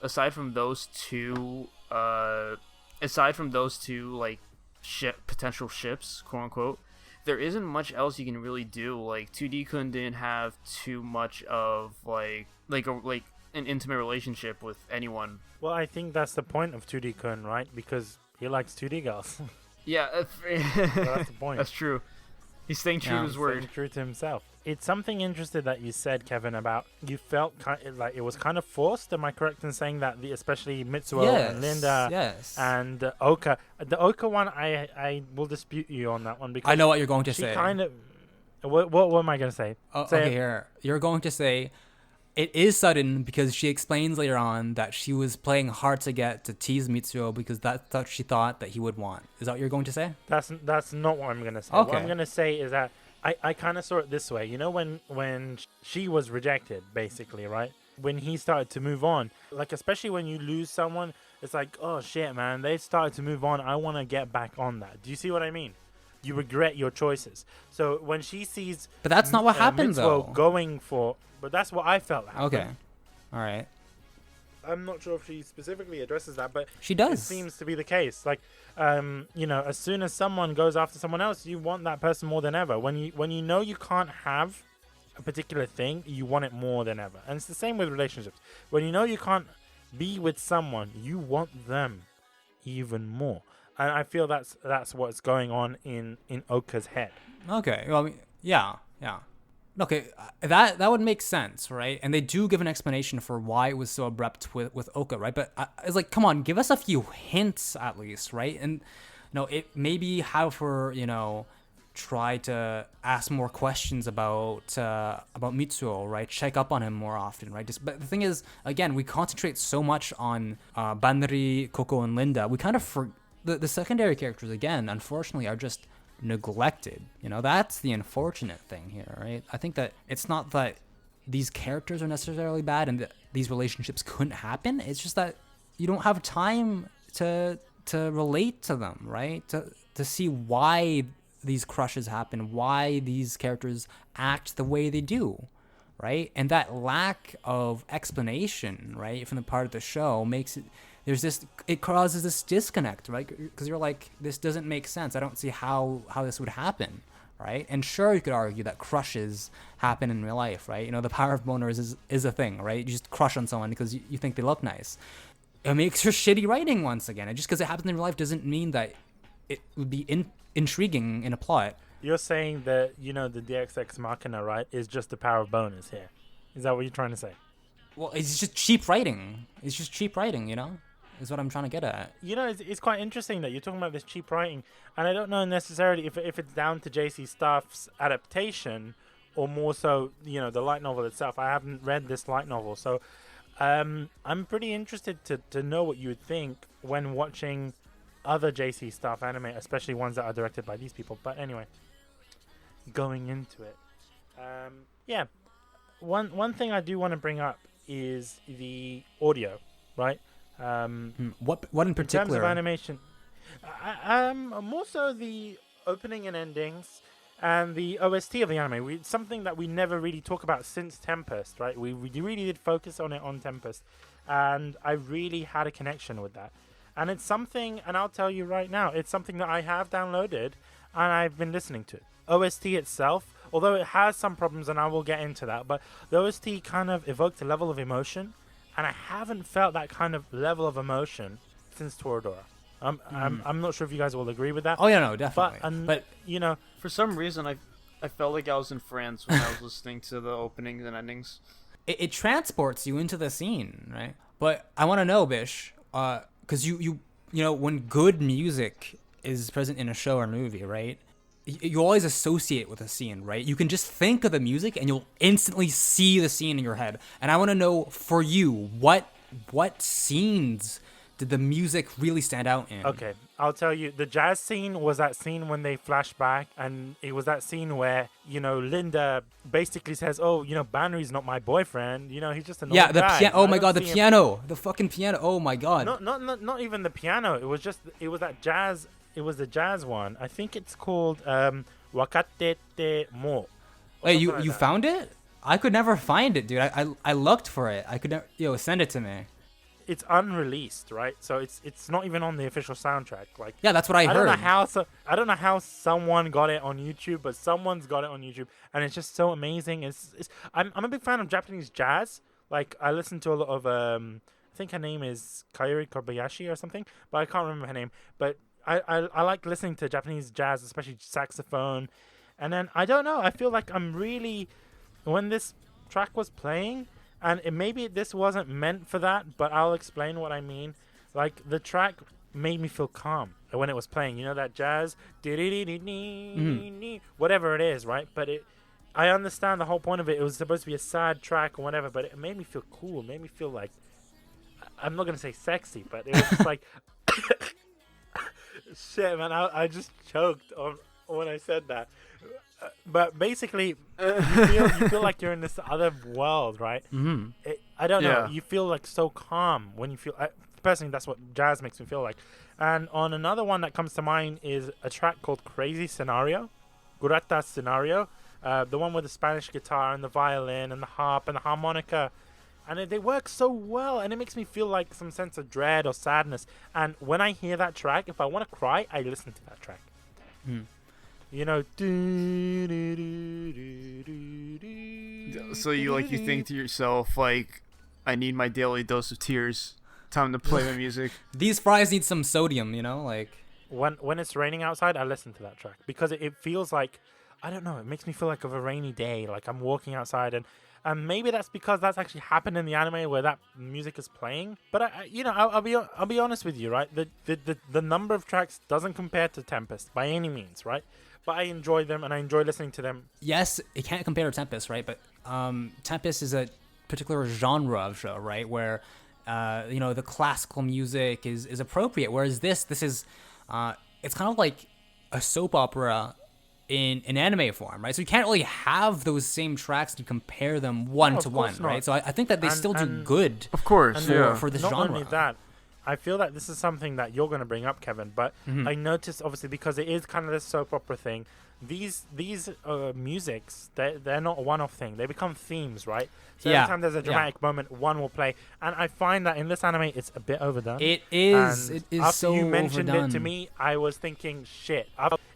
those two like potential ships, quote unquote, there isn't much else you can really do. Like, 2D-kun didn't have too much of like an intimate relationship with anyone. Well, I think that's the point of 2D-kun, right? Because he likes 2D girls. Yeah, That's the point. That's true. He's staying true to his word. Staying true to himself. It's something interesting that you said, Kevin, about you felt like it was kind of forced. Am I correct in saying that, especially Mitsuo and Linda and Oka? The Oka one, I will dispute you on that one because I know what you're going to say. Kind of. What am I going to say? Okay, here. You're going to say it is sudden because she explains later on that she was playing hard to get to tease Mitsuo because that's what she thought that he would want. Is that what you're going to say? That's not what I'm going to say. Okay. What I'm going to say is that I kind of saw it this way. You know, when she was rejected, basically, right? When he started to move on, like, especially when you lose someone, it's like, oh shit, man, they started to move on. I want to get back on that. Do you see what I mean? You regret your choices. So when she sees, but that's not what happened though. Going for, but that's what I felt happened. Okay, all right. I'm not sure if she specifically addresses that, but she does. It seems to be the case. Like, you know, as soon as someone goes after someone else, you want that person more than ever. When you know you can't have a particular thing, you want it more than ever. And it's the same with relationships. When you know you can't be with someone, you want them even more. And I feel that's what's going on in Oka's head. Okay, well, I mean, yeah. Okay, that would make sense, right? And they do give an explanation for why it was so abrupt with Oka, right? But it's like, come on, give us a few hints at least, right? And it maybe have her, try to ask more questions about Mitsuo, right? Check up on him more often, right? But the thing is, again, we concentrate so much on Banri, Kouko, and Linda. We kind of the secondary characters, again, unfortunately, are just neglected. You know, that's the unfortunate thing here, right? I think that it's not that these characters are necessarily bad and that these relationships couldn't happen. It's just that you don't have time to relate to them, right? To see why these crushes happen, why these characters act the way they do, right? And that lack of explanation, right, from the part of the show makes it causes this disconnect, right? Because you're like, this doesn't make sense. I don't see how this would happen, right? And sure, you could argue that crushes happen in real life, right? You know, the power of boners is a thing, right? You just crush on someone because you think they look nice. It makes for shitty writing once again. And just because it happens in real life doesn't mean that it would be intriguing in a plot. You're saying that, you know, the DXX Machina, right, is just the power of bonus here. Is that what you're trying to say? Well, it's just cheap writing. It's just cheap writing, you know? Is what I'm trying to get at. You know, it's quite interesting that you're talking about this cheap writing, and I don't know necessarily if it's down to JC Staff's adaptation or more so, you know, the light novel itself. I haven't read this light novel, so I'm pretty interested to know what you would think when watching other JC Staff anime, especially ones that are directed by these people. But anyway, going into it, yeah, one thing I do want to bring up is the audio, right? What in particular? In terms of animation, more so the opening and endings and the OST of the anime. Something that we never really talk about since Tempest, right? We really did focus on it on Tempest, and I really had a connection with that. And it's something, and I'll tell you right now, it's something that I have downloaded and I've been listening to. OST itself, although it has some problems, and I will get into that, but the OST kind of evoked a level of emotion, and I haven't felt that kind of level of emotion since Toradora. I'm not sure if you guys will agree with that. Oh yeah, no, definitely. But you know, for some reason, I felt like I was in France when I was listening to the openings and endings. It transports you into the scene, right? But I want to know, Bish, because you know, when good music is present in a show or movie, right? You always associate with a scene, right? You can just think of the music and you'll instantly see the scene in your head. And I want to know, for you, what scenes did the music really stand out in? Okay, I'll tell you. The jazz scene was that scene when they flash back, and it was that scene where, you know, Linda basically says, "Oh, you know, Banri's not my boyfriend. You know, he's just an old guy." Yeah, oh my god, the piano, the fucking piano. Oh my god. Not even the piano. It was that jazz. It was the jazz one. I think it's called Wakatete Mo. Wait, you found it? I could never find it, dude. I looked for it. I could never. Yo, send it to me. It's unreleased, right? So it's not even on the official soundtrack. Like, yeah, that's what I heard. I don't know how someone got it on YouTube, but someone's got it on YouTube, and it's just so amazing. I'm a big fan of Japanese jazz. Like, I listen to a lot of I think her name is Kaori Kobayashi or something, but I can't remember her name. But I like listening to Japanese jazz, especially saxophone. And then, I don't know, I feel like I'm really, when this track was playing, and maybe this wasn't meant for that, but I'll explain what I mean. Like, the track made me feel calm when it was playing. You know, that jazz, whatever it is, right? But I understand the whole point of it. It was supposed to be a sad track or whatever, but it made me feel cool. It made me feel like, I'm not going to say sexy, but it was just like, shit, man, I just choked when I said that. But basically, you feel like you're in this other world, right? Mm-hmm. I don't know. You feel like so calm when you feel. Personally, that's what jazz makes me feel like. And on another one that comes to mind is a track called Crazy Scenario, Gurata Scenario, the one with the Spanish guitar and the violin and the harp and the harmonica. And they work so well, and it makes me feel like some sense of dread or sadness. And when I hear that track, if I want to cry, I listen to that track. You know, so you think to yourself, like, I need my daily dose of tears. Time to play my music. These fries need some sodium, you know, like. When it's raining outside, I listen to that track because it feels like, I don't know, it makes me feel like of a rainy day. Like I'm walking outside, and And maybe that's because that's actually happened in the anime where that music is playing. But I'll be honest with you, right? The number of tracks doesn't compare to Tempest by any means, right? But I enjoy them and I enjoy listening to them. Yes, it can't compare to Tempest, right? But Tempest is a particular genre of show, right? Where the classical music is appropriate, whereas this is it's kind of like a soap opera in anime form, right? So you can't really have those same tracks to compare them one to one, right? So I think that they still do good, of course, for this not genre. Not only that, I feel that this is something that you're going to bring up, Kevin, but I noticed, obviously, because it is kind of this soap opera thing, these musics, they're not a one-off thing. They become themes, right? So every time there's a dramatic moment, one will play. And I find that in this anime, it's a bit overdone. It is. It is after so you mentioned overdone. it to me, I was thinking, shit.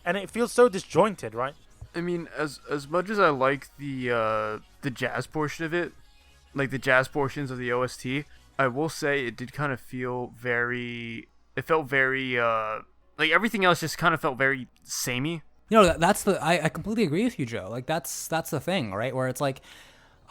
And it feels so disjointed, right? I mean, as much as I like the jazz portion of it, like the jazz portions of the OST, I will say it did kind of feel very. It felt very like everything else just kind of felt very samey. You know, that's the. I completely agree with you, Joe. Like that's the thing, right? Where it's like,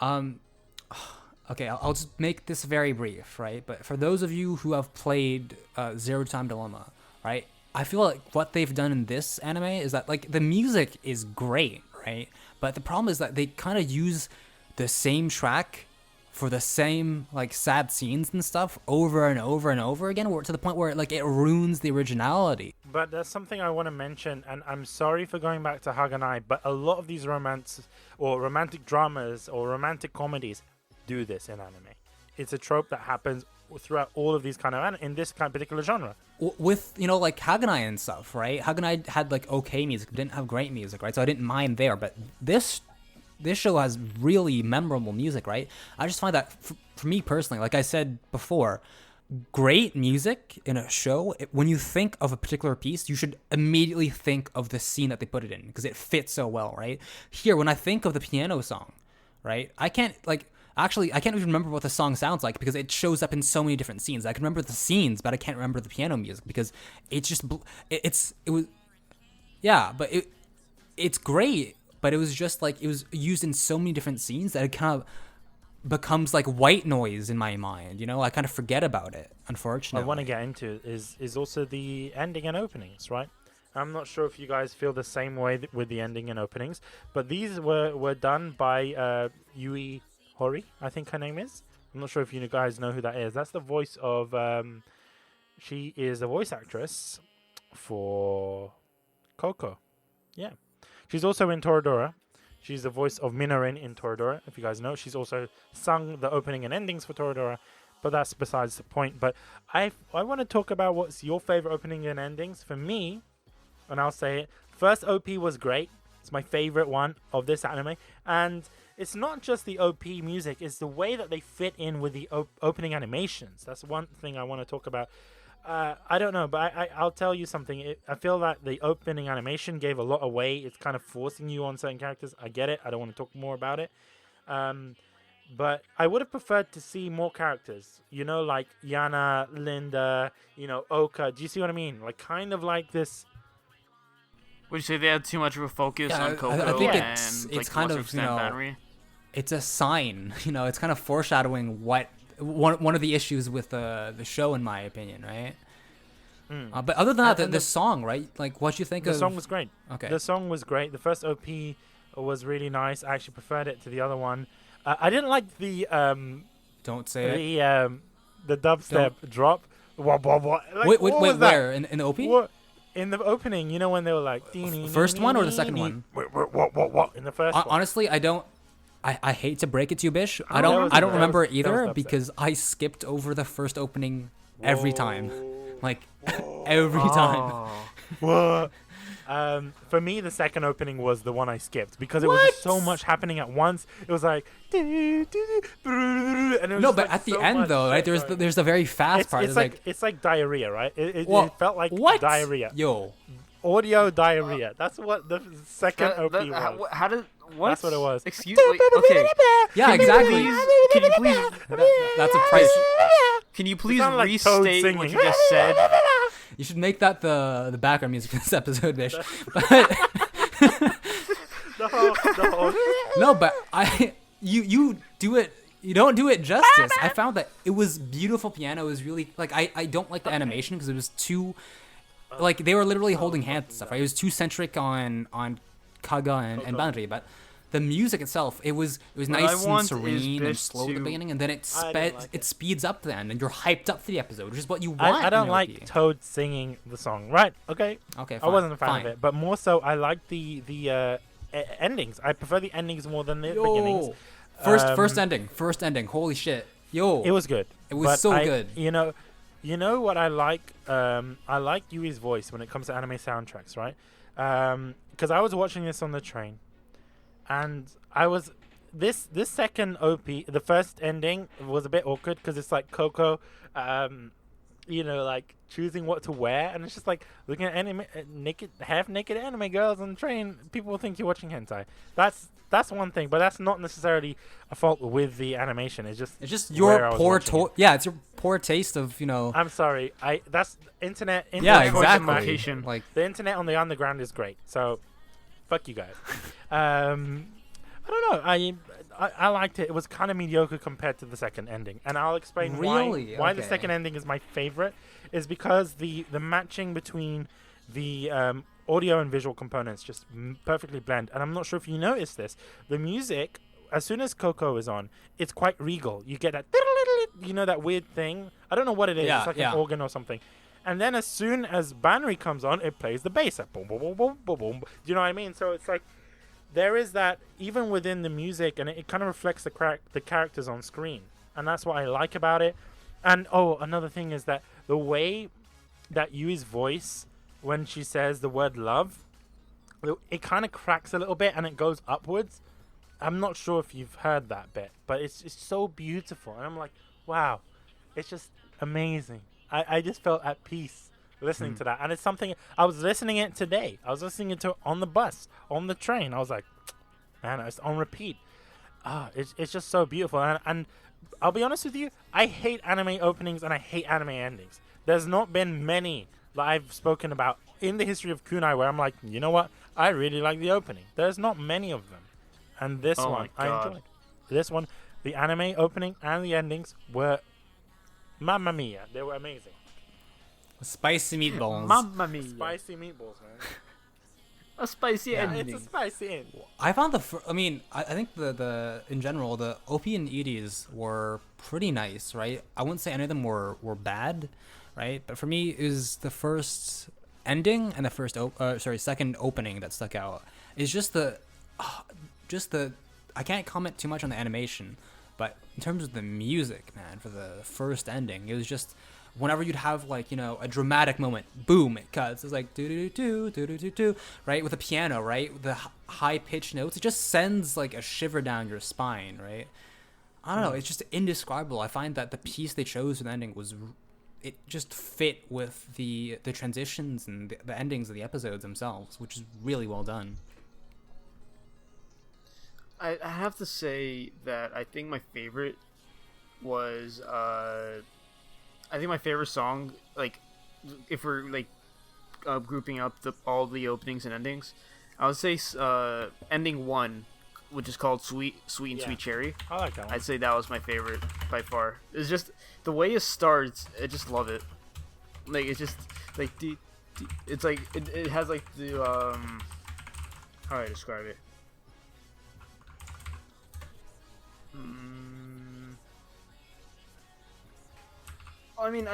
okay, I'll just make this very brief, right? But for those of you who have played Zero Time Dilemma, right? I feel like what they've done in this anime is that, like, the music is great, right? But the problem is that they kind of use the same track for the same, like, sad scenes and stuff over and over and over again, to the point where, like, it ruins the originality. But there's something I want to mention, and I'm sorry for going back to Haganai, but a lot of these romances or romantic dramas or romantic comedies do this in anime. It's a trope that happens throughout all of these in this kind of particular genre. With, like Haganai and stuff, right? Haganai had, like, okay music, didn't have great music, right? So I didn't mind there, but this show has really memorable music, right? I just find that, for me personally, like I said before, great music in a show, when you think of a particular piece, you should immediately think of the scene that they put it in, because it fits so well, right? Here, when I think of the piano song, right, I can't even remember what the song sounds like because it shows up in so many different scenes. I can remember the scenes, but I can't remember the piano music because it's just it's great, but it was just like it was used in so many different scenes that it kind of becomes like white noise in my mind. I kind of forget about it, unfortunately. I want to get into is also the ending and openings, right? I'm not sure if you guys feel the same way with the ending and openings, but these were done by Yui Hori, I think her name is. I'm not sure if you guys know who that is. That's the voice of... she is the voice actress for Kouko. Yeah. She's also in Toradora. She's the voice of Minorin in Toradora, if you guys know. She's also sung the opening and endings for Toradora, but that's besides the point. But I want to talk about what's your favorite opening and endings. For me, and I'll say it, first OP was great. It's my favorite one of this anime. And it's not just the OP music, it's the way that they fit in with the opening animations. That's one thing I want to talk about. I don't know, but I'll tell you something. I feel that the opening animation gave a lot away. It's kind of forcing you on certain characters. I get it. I don't want to talk more about it. But I would have preferred to see more characters. Like Yana, Linda, Oka. Do you see what I mean? Like, kind of like this... Would you say they had too much of a focus on Kouko I think and it's kind of, Banri? It's a sign, it's kind of foreshadowing what one of the issues with the show, in my opinion, right? But other than that, the song, right? Like, what you think of... The song was great. Okay. The song was great. The first OP was really nice. I actually preferred it to the other one. I didn't like the... Don't say it. The dubstep drop. What? Like, wait, was where? In the OP? What? In the opening, when they were like... First one or the second one? What? In the first one. Honestly, I don't... I hate to break it to you, Bish. I that don't was remember it that either was because I skipped over the first opening every time. Like, every time. What? For me, the second opening was the one I skipped because it was just so much happening at once. It was like... And it was No, just, but like, at the so end, much though, right? shit There's the very fast part. It's like diarrhea, right? It felt like what? diarrhea. Yo. Audio diarrhea. That's what the second OP was. How did... What? That's what it was. Excuse me. Okay. Yeah, exactly. Can you please... That's a price. Can you please like restate Toad what singing. you just said? You should make that the background music for this episode, Bish. The whole No, but I you do it. You don't do it justice. I found that it was beautiful piano. It was really like I don't like the animation because it was too like they were literally holding hands and stuff. Right? It was too centric on Kaga and Banri, but the music itself it was nice and serene and slow at the beginning, and then it speeds up then, and you're hyped up for the episode, which is what you want. I don't like Toad singing the song. Right? Okay. Okay. Fine, I wasn't a fan fine. of it, but more so I like the endings. I prefer the endings more than the beginnings. First ending. Holy shit. Yo. It was good. It was good. You know what I like? I like Yui's voice when it comes to anime soundtracks, right? Because I was watching this on the train, and I was this second OP. The first ending was a bit awkward because it's like Kouko, like choosing what to wear, and it's just like looking at half naked anime girls on the train. People will think you're watching hentai. That's one thing, but that's not necessarily a fault with the animation. It's just your poor it's your poor taste of I'm sorry. That's internet. Yeah, exactly. Education. Like the internet on the underground is great. So, fuck you guys. I don't know. I liked it. It was kind of mediocre compared to the second ending, and I'll explain why the second ending is my favorite. Is because the matching between the audio and visual components just perfectly blend. And I'm not sure if you noticed this. The music, as soon as Kouko is on, it's quite regal. You get that, that weird thing. I don't know what it is. It's like an organ or something. And then as soon as Banri comes on, it plays the bass. Like, boom, boom, boom, boom, boom, boom. Do you know what I mean? So it's like there is that even within the music, and it kind of reflects the characters on screen. And that's what I like about it. And, another thing is that the way that Yui's voice, when she says the word love, it kind of cracks a little bit and it goes upwards. I'm not sure if you've heard that bit, but it's so beautiful. And I'm like, wow, it's just amazing. I just felt at peace listening to that. And it's something, I was listening it today. I was listening to it on the bus, on the train. I was like, man, it's on repeat. It's just so beautiful. And I'll be honest with you, I hate anime openings and I hate anime endings. There's not been many that I've spoken about in the history of kunai where I'm like, you know what? I really like the opening. There's not many of them. And this one, I enjoyed. This one, the anime opening and the endings were mamma mia. They were amazing. Spicy meatballs. Mamma mia. Spicy meatballs, man. A spicy ending. It's a spicy end. I found I think the in general the OP and EDs were pretty nice, right? I wouldn't say any of them were bad, right? But for me, it was the first ending and the second opening that stuck out. It's just the I can't comment too much on the animation, but in terms of the music, man, for the first ending, it was just whenever you'd have a dramatic moment, boom, it cuts. It's like do do do do do do, right, with the piano, right, with the high pitched notes. It just sends like a shiver down your spine, right? I don't know. It's just indescribable. I find that the piece they chose for the ending it just fit with the transitions and the endings of the episodes themselves, which is really well done. I have to say that I think my favorite was my favorite song, like if we're grouping up all the openings and endings, I would say ending 1, which is called Sweet and Sweet Cherry. I like that one. I'd say that was my favorite by far. It's just the way it starts. I just love it. Like it's just like it's like it has like the how do I describe it? I mean,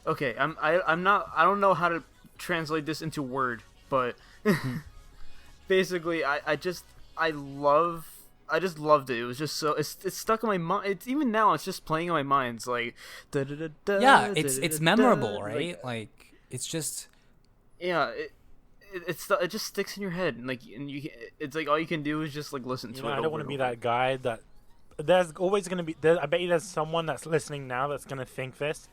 okay. I'm not. I don't know how to translate this into word, but basically, I just loved it. It was just so it's stuck in my mind. It's even now. It's just playing in my mind. It's like yeah. It's memorable, right? Like it's just yeah. It just sticks in your head, and it's like all you can do is just like listen to it. I don't want to be that guy that. There's always going to be... I bet you there's someone that's listening now that's going to think this.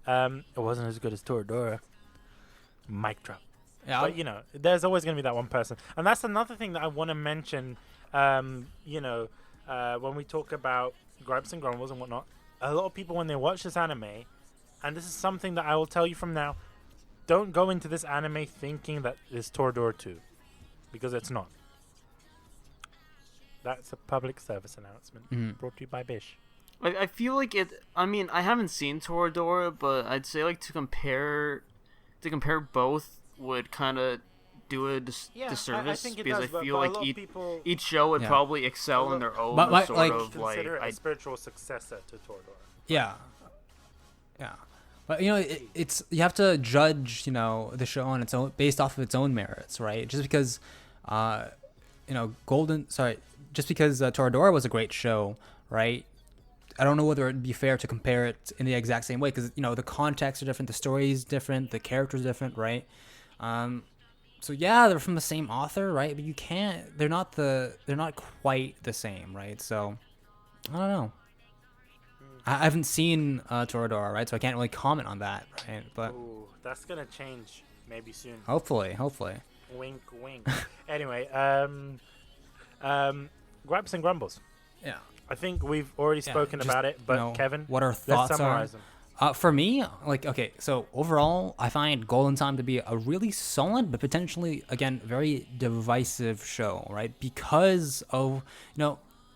It wasn't as good as Toradora. Mic drop. Yeah. But, there's always going to be that one person. And that's another thing that I want to mention, when we talk about gripes and grumbles and whatnot. A lot of people, when they watch this anime, and this is something that I will tell you from now, don't go into this anime thinking that it's Toradora 2. Because it's not. That's a public service announcement brought to you by Bish. I feel like it. I mean, I haven't seen Toradora, but I'd say like to compare both would kind of do a disservice, because I feel like each show would probably excel in their own sort like, of consider it a spiritual successor to Toradora. Yeah. But it's you have to judge the show on its own, based off of its own merits, right? Just because just because Toradora was a great show, right? I don't know whether it'd be fair to compare it in the exact same way, because the contexts are different, the story is different, the characters are different, right? So yeah, they're from the same author, right? But they're not quite the same, right? So I don't know. I haven't seen Toradora, right? So I can't really comment on that, right? But that's gonna change maybe soon. Hopefully. Wink, wink. Anyway, gripes and grumbles. Yeah. I think we've already spoken about it, but Kevin, what our let's thoughts summarize are. them. For me, so overall, I find Golden Time to be a really solid, but potentially, again, very divisive show, right? Because of,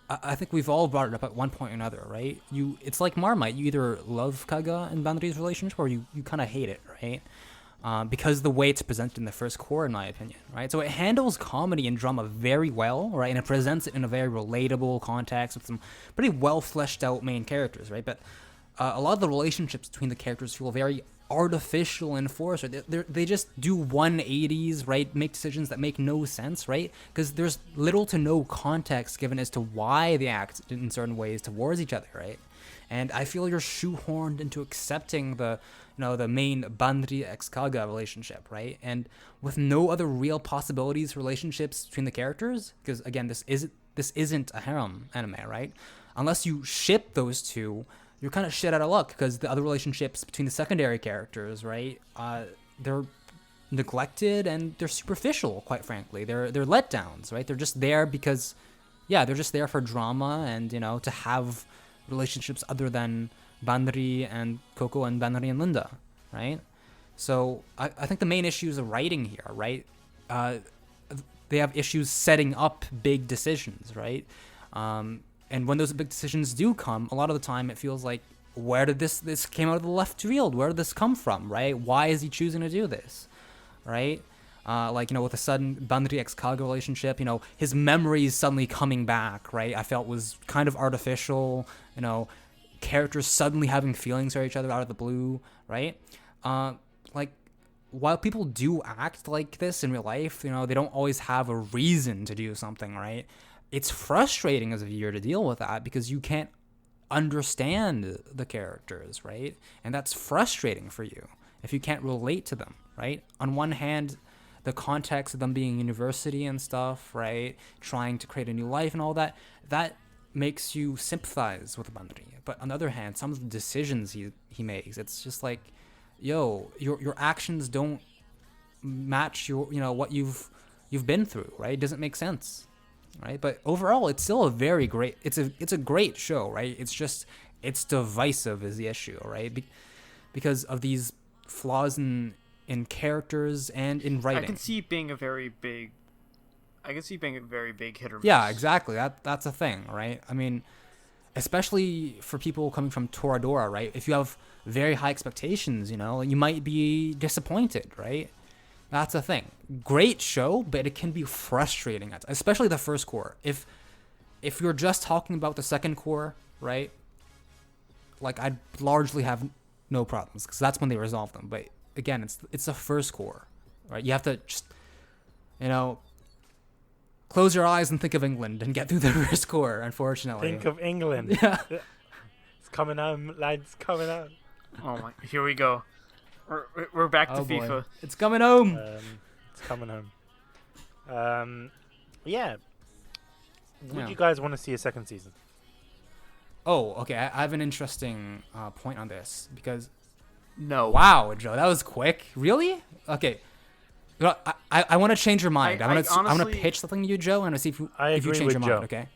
I think we've all brought it up at one point or another, right? It's like Marmite. You either love Kaga and Banri's relationship, or you kind of hate it, right? Because the way it's presented in the first core, in my opinion, right? So it handles comedy and drama very well, right? And it presents it in a very relatable context with some pretty well fleshed out main characters, right? But a lot of the relationships between the characters feel very artificial and forced. They just do 180s, right? Make decisions that make no sense, right? Because there's little to no context given as to why they act in certain ways towards each other, right? And I feel you're shoehorned into accepting the main Banri x Kaga relationship, right? And with no other real possibilities for relationships between the characters, because again, this isn't a harem anime, right? Unless you ship those two, you're kind of shit out of luck, because the other relationships between the secondary characters, right? They're neglected and they're superficial, quite frankly. They're letdowns, right? They're just there because, they're just there for drama and to have relationships other than Banri and Kouko and Banri and Linda, right? So I think the main issue is the writing here, right? They have issues setting up big decisions, right? And when those big decisions do come, a lot of the time it feels like, where did this came out of the left field? Where did this come from, right? Why is he choosing to do this, right? With the sudden Banri x Kaga relationship, his memories suddenly coming back, right? I felt was kind of artificial, characters suddenly having feelings for each other out of the blue, right? While people do act like this in real life, they don't always have a reason to do something, right? It's frustrating as a viewer to deal with that, because you can't understand the characters, right? And that's frustrating for you if you can't relate to them, right? On one hand, the context of them being university and stuff, right? Trying to create a new life and all that makes you sympathize with Banri. But on the other hand, some of the decisions he makes, it's just like, your actions don't match what you've been through, right? It doesn't make sense, right? But overall, it's still a great show, right? It's divisive is the issue, right? Because of these flaws in characters and in writing. I can see it being a very big hit or miss. Yeah, exactly. That's a thing, right? I mean, especially for people coming from Toradora, right? If you have very high expectations, you might be disappointed, right? That's a thing. Great show, but it can be frustrating, especially the first core. If you're just talking about the second core, right? I'd largely have no problems, because that's when they resolve them. But again, it's the first core, right? You have to just, close your eyes and think of England and get through the first core, unfortunately. Think of England. Yeah. It's coming home, lads, coming home. Oh my, here we go. We're back to boy. FIFA. It's coming home. It's coming home. Yeah. Would you guys want to see a second season? Oh, okay. I have an interesting point on this, because No. wow, Joe, that was quick. Really? Okay. I want to change your mind. I want to pitch something to you, Joe, and see if you change your mind. Okay.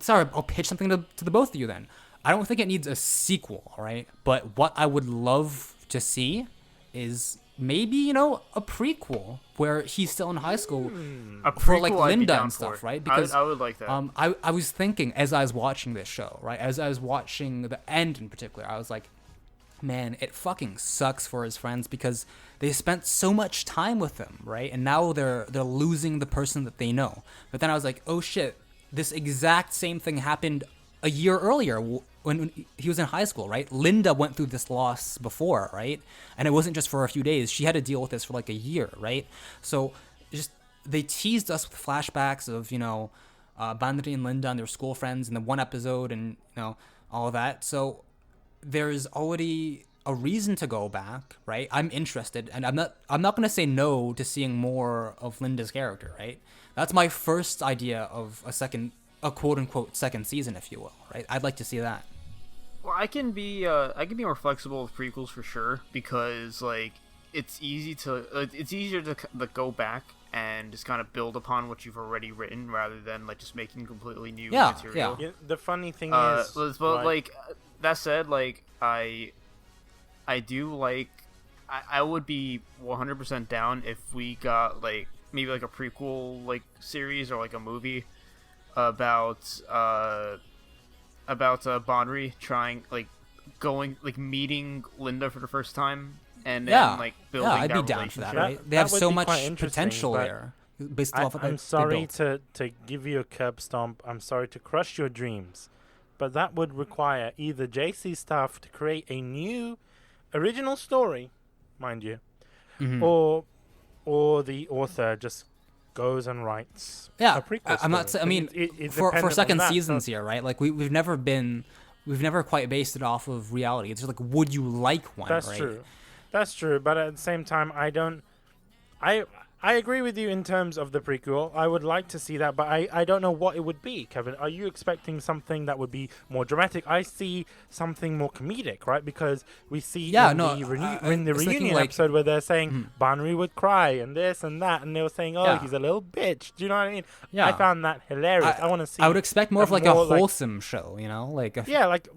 Sorry. I'll pitch something to the both of you then. I don't think it needs a sequel, all right? But what I would love to see is maybe, a prequel where he's still in high school A for like prequel I'd be Linda down and stuff, for. right? Because I would like that. I was thinking as I was watching this show, right? As I was watching the end in particular, I was like, man, it fucking sucks for his friends because they spent so much time with him, right? And now they're losing the person that they know. But then I was like, oh shit, this exact same thing happened a year earlier when he was in high school, right? Linda went through this loss before, right? And it wasn't just for a few days. She had to deal with this for like a year, right? So just they teased us with flashbacks of, Banri and Linda and their school friends in the one episode and, all of that. So there's already a reason to go back, right? I'm interested, and I'm not going to say no to seeing more of Linda's character, right? That's my first idea of a quote-unquote second season, if you will, right? I'd like to see that. Well, I can be more flexible with prequels for sure because like it's easier to go back and just kind of build upon what you've already written rather than like just making completely new material. Yeah, the funny thing is, but like that said, like I do like I would be 100% down if we got like maybe like a prequel like series or like a movie about Banri trying meeting Linda for the first time and then like building I'd that be down for that, relationship. right? They have that would so be much quite interesting, potential but there based off of I'm they sorry built. to give you a curb stomp. I'm sorry to crush your dreams, but that would require either JC staff to create a new original story, mind you, or the author just goes and writes a prequel I'm not. story. I mean, it's for dependent on second that, seasons so- here, right? Like we've never quite based it off of reality. It's just like, would you like one? That's right? true. That's true. But at the same time, I agree with you in terms of the prequel. I would like to see that, but I don't know what it would be, Kevin. Are you expecting something that would be more dramatic? I see something more comedic, right? Because we see in the reunion episode where they're saying Banri would cry and this and that, and they were saying, he's a little bitch. Do you know what I mean? Yeah. I found that hilarious. I want to see. I would expect more of like a more wholesome show, like a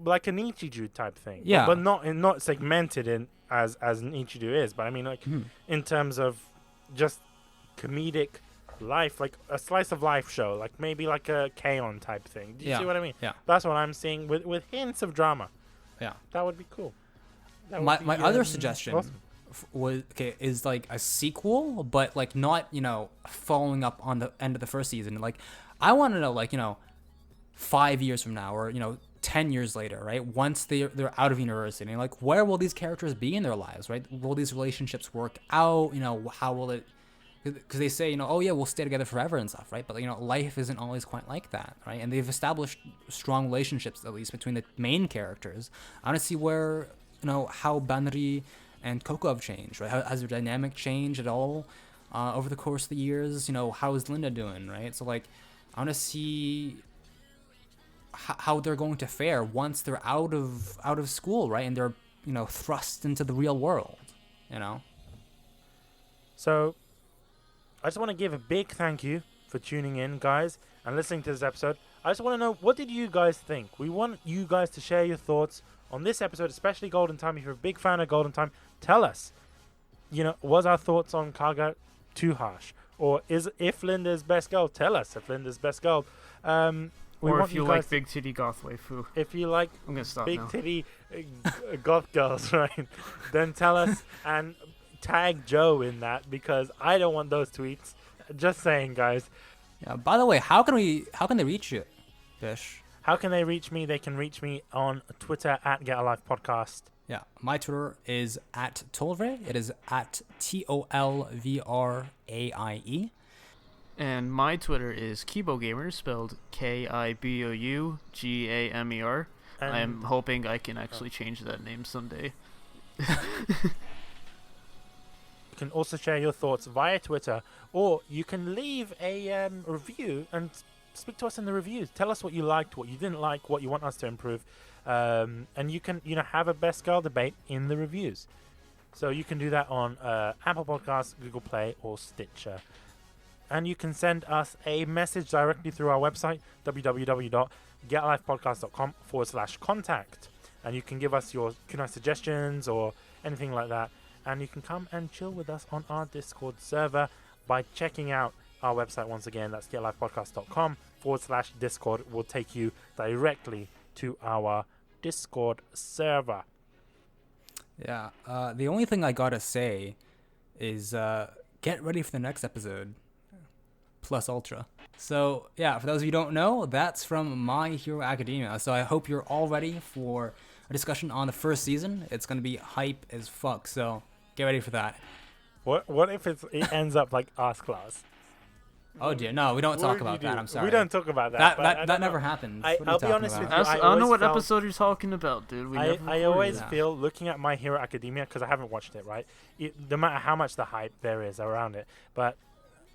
like an Ichiju type thing. Yeah. But not segmented in as an Ichiju is. But I mean, like in terms of just comedic life, like a slice of life show, like maybe like a K-On! Type thing. Do you see what I mean? Yeah. That's what I'm seeing with hints of drama. Yeah. That would be cool. My other suggestion awesome. is like a sequel, but like not, following up on the end of the first season. Like I want to know, like, 5 years from now or, 10 years later, right? Once they're out of university, like where will these characters be in their lives, right? Will these relationships work out? How will it? Because they say, oh yeah, we'll stay together forever and stuff, right? But life isn't always quite like that, right? And they've established strong relationships, at least between the main characters. I want to see where, how Banri and Kouko have changed, right? Has their dynamic changed at all over the course of the years? How is Linda doing, right? So like, I want to see how they're going to fare once they're out of school, right? And they're thrust into the real world, So I just want to give a big thank you for tuning in, guys, and listening to this episode. I just want to know, what did you guys think? We want you guys to share your thoughts on this episode, especially Golden Time. If you're a big fan of Golden Time, tell us. Was our thoughts on Kaga too harsh? Or if Linda's best girl, tell us if Linda's best girl. Or if you like big titty goth waifu. If you like I'm gonna stop big now. titty goth girls, right? Then tell us and tag Joe in that, because I don't want those tweets. Just saying, guys. Yeah. By the way, how can they reach you, Bish? How can they reach me? They can reach me on Twitter at Get a Life Podcast. Yeah, my Twitter is at Tolvray. It is at TOLVRAIE. And my Twitter is KiboGamer, spelled KIBOUGAMER. I'm hoping I can actually change that name someday. You can also share your thoughts via Twitter, or you can leave a review and speak to us in the reviews. Tell us what you liked, what you didn't like, what you want us to improve, and you can have a best girl debate in the reviews. So you can do that on Apple Podcasts, Google Play, or Stitcher. And you can send us a message directly through our website, www.getalifepodcast.com/contact. And you can give us your kunai suggestions or anything like that. and you can come and chill with us on our Discord server by checking out our website once again. That's getlifepodcast.com/Discord. Will take you directly to our Discord server. Yeah. The only thing I gotta say is get ready for the next episode. Plus Ultra. So, yeah, for those of you who don't know, that's from My Hero Academia. So I hope you're all ready for a discussion on the first season. It's going to be hype as fuck, so get ready for that. What if it ends up like Ask Class? Oh dear, no, we don't talk about that. I'm sorry. We don't talk about that. That never happened. I'll be honest with you. I don't know what episode you're talking about, dude. I always feel, looking at My Hero Academia, because I haven't watched it, right? No matter how much the hype there is around it, but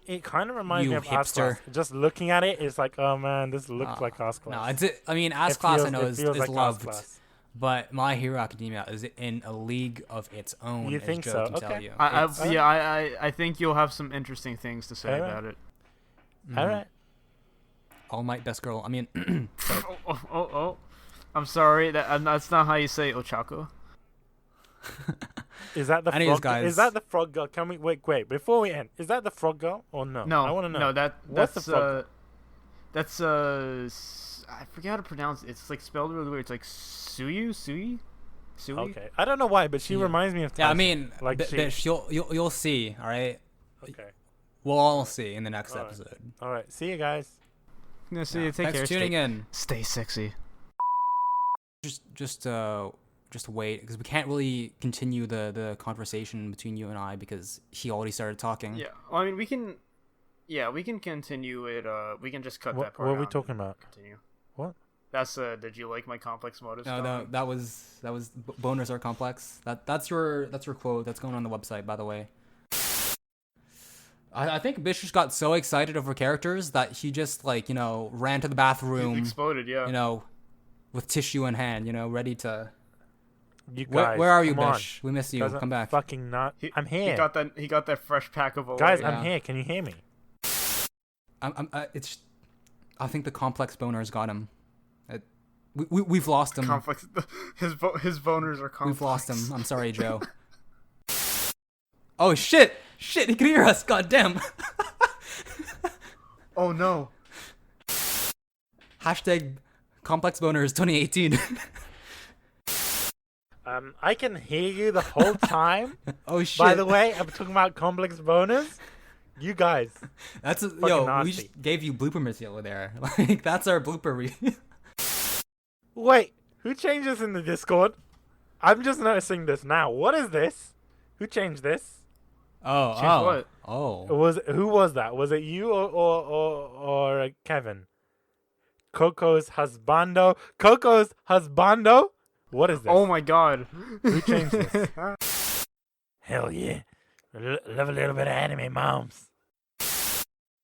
it kind of reminds me of Ask Class. Just looking at it, it's like, oh man, this looks like Ask Class. No, I mean, Ask Class I know is like loved, but My Hero Academia is in a league of its own. You think so? Okay. I think you'll have some interesting things to say about it. All right. All Might Best Girl. I mean, I'm sorry. That's not how you say Ochako. Is that the frog? Guys. Is that the frog girl? Can we wait before we end? Is that the frog girl or no? No, I want to know. No, that's the frog. That's I forget how to pronounce it. It's like spelled really weird. It's like Sui. Okay, I don't know why, but she reminds me of. Yeah, I mean, like you'll see. All right. Okay. We'll all see in the next episode. All right. See you guys. No, see you. Take care. Thanks for tuning in. Stay sexy. Just wait, because we can't really continue the conversation between you and I because he already started talking. Yeah. Well, I mean, we can continue it. We can just cut that part. What are we talking about? Continue. What? That's did you like my complex motives? No, that was boners are complex. That's your quote. That's going on the website, by the way. I think Bish just got so excited over characters that he just ran to the bathroom. He exploded, yeah. With tissue in hand, ready to. You guys, where are you, Bish? We miss you. Come back. Fucking not. I'm here. He got that fresh pack of. Guys, I'm here. Can you hear me? I think the complex boners got him. We've lost him. Complex. His boners are complex. We've lost him. I'm sorry, Joe. Oh shit! Shit, he can hear us. God damn. Oh no. Hashtag complex boners 2018. I can hear you the whole time. Oh shit. By the way, I'm talking about complex boners. You guys. That's nasty. We just gave you blooper material there. Like that's our blooper Wait, who changed this in the Discord? I'm just noticing this now. What is this? Who changed this? What? Who was that? Was it you or Kevin? Coco's husbando. What is this? Oh my god. Who changed this? Hell yeah. Love a little bit of anime, moms.